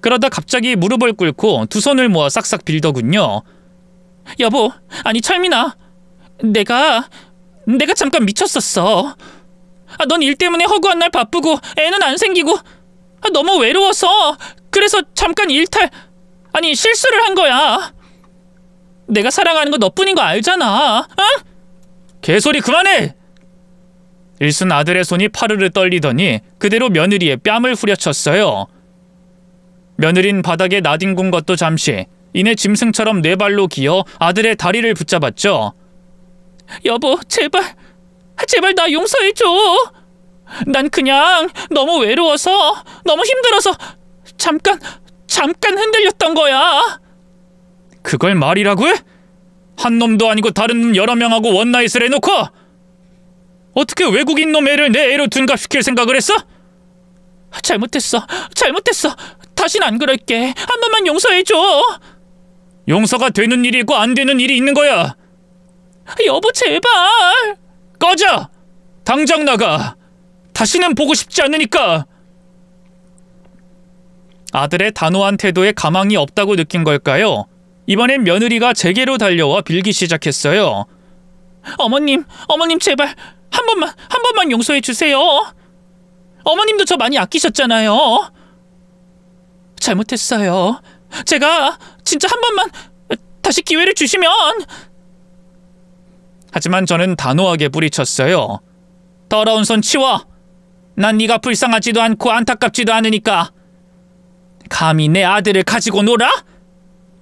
그러다 갑자기 무릎을 꿇고 두 손을 모아 싹싹 빌더군요. 여보, 아니 철민아, 내가 잠깐 미쳤었어. 넌 일 때문에 허구한 날 바쁘고 애는 안 생기고 너무 외로워서 그래서 잠깐 실수를 한 거야. 내가 사랑하는 거 너뿐인 거 알잖아. 어? 개소리 그만해! 일순 아들의 손이 파르르 떨리더니 그대로 며느리의 뺨을 후려쳤어요. 며느린 바닥에 나뒹군 것도 잠시, 이내 짐승처럼 네 발로 기어 아들의 다리를 붙잡았죠. 여보, 제발 나 용서해줘. 난 그냥 너무 외로워서, 너무 힘들어서 잠깐 흔들렸던 거야. 그걸 말이라고 해? 한 놈도 아니고 다른 놈 여러 명하고 원나잇을 해놓고 어떻게 외국인 놈 애를 내 애로 둔갑시킬 생각을 했어? 잘못했어. 다신 안 그럴게. 한 번만 용서해줘. 용서가 되는 일이 있고 안 되는 일이 있는 거야. 여보, 제발. 꺼져! 당장 나가. 다시는 보고 싶지 않으니까. 아들의 단호한 태도에 가망이 없다고 느낀 걸까요? 이번엔 며느리가 제게로 달려와 빌기 시작했어요. 어머님 제발 한 번만 용서해 주세요. 어머님도 저 많이 아끼셨잖아요. 잘못했어요. 제가 진짜 한 번만 다시 기회를 주시면. 하지만 저는 단호하게 뿌리쳤어요. 더러운 손 치워. 난 네가 불쌍하지도 않고 안타깝지도 않으니까. 감히 내 아들을 가지고 놀아?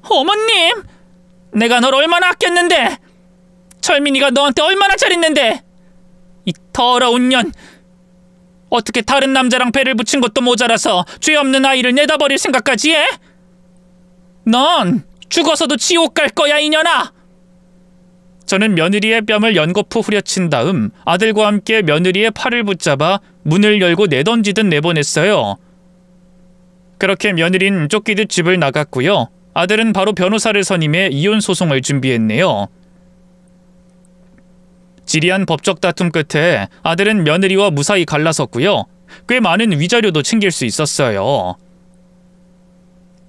어머님, 내가 널 얼마나 아꼈는데. 철민이가 너한테 얼마나 잘했는데. 이 더러운 년. 어떻게 다른 남자랑 배를 붙인 것도 모자라서 죄 없는 아이를 내다버릴 생각까지 해? 넌 죽어서도 지옥 갈 거야, 이년아. 저는 며느리의 뺨을 연거푸 후려친 다음 아들과 함께 며느리의 팔을 붙잡아 문을 열고 내던지듯 내보냈어요. 그렇게 며느린 쫓기듯 집을 나갔고요. 아들은 바로 변호사를 선임해 이혼 소송을 준비했네요. 지리한 법적 다툼 끝에 아들은 며느리와 무사히 갈라섰고요. 꽤 많은 위자료도 챙길 수 있었어요.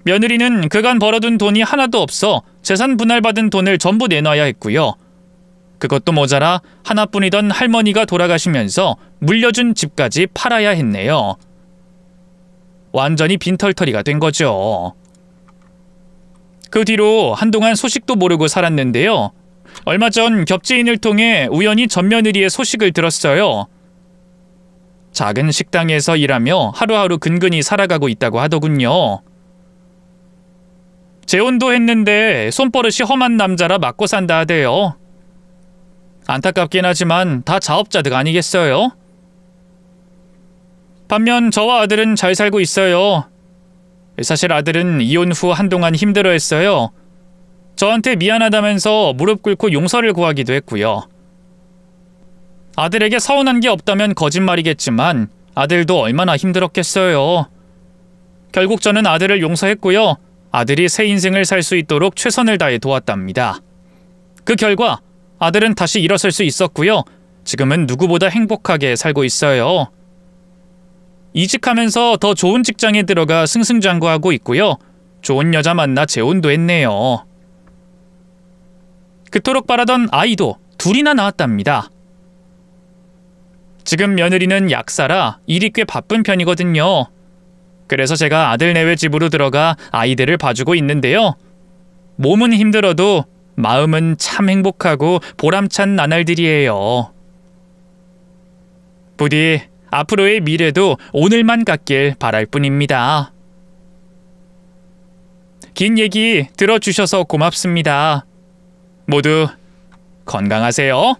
며느리는 그간 벌어둔 돈이 하나도 없어 재산 분할받은 돈을 전부 내놔야 했고요. 그것도 모자라 하나뿐이던 할머니가 돌아가시면서 물려준 집까지 팔아야 했네요. 완전히 빈털터리가 된 거죠. 그 뒤로 한동안 소식도 모르고 살았는데요. 얼마 전 겹지인을 통해 우연히 전며느리의 소식을 들었어요. 작은 식당에서 일하며 하루하루 근근히 살아가고 있다고 하더군요. 재혼도 했는데 손버릇이 험한 남자라 맞고 산다 하대요. 안타깝긴 하지만 다 자업자득 아니겠어요? 반면 저와 아들은 잘 살고 있어요. 사실 아들은 이혼 후 한동안 힘들어했어요. 저한테 미안하다면서 무릎 꿇고 용서를 구하기도 했고요. 아들에게 서운한 게 없다면 거짓말이겠지만 아들도 얼마나 힘들었겠어요. 결국 저는 아들을 용서했고요. 아들이 새 인생을 살 수 있도록 최선을 다해 도왔답니다. 그 결과 아들은 다시 일어설 수 있었고요. 지금은 누구보다 행복하게 살고 있어요. 이직하면서 더 좋은 직장에 들어가 승승장구하고 있고요. 좋은 여자 만나 재혼도 했네요. 그토록 바라던 아이도 둘이나 낳았답니다. 지금 며느리는 약사라 일이 꽤 바쁜 편이거든요. 그래서 제가 아들 내외 집으로 들어가 아이들을 봐주고 있는데요. 몸은 힘들어도 마음은 참 행복하고 보람찬 나날들이에요. 부디 앞으로의 미래도 오늘만 같길 바랄 뿐입니다. 긴 얘기 들어주셔서 고맙습니다. 모두 건강하세요.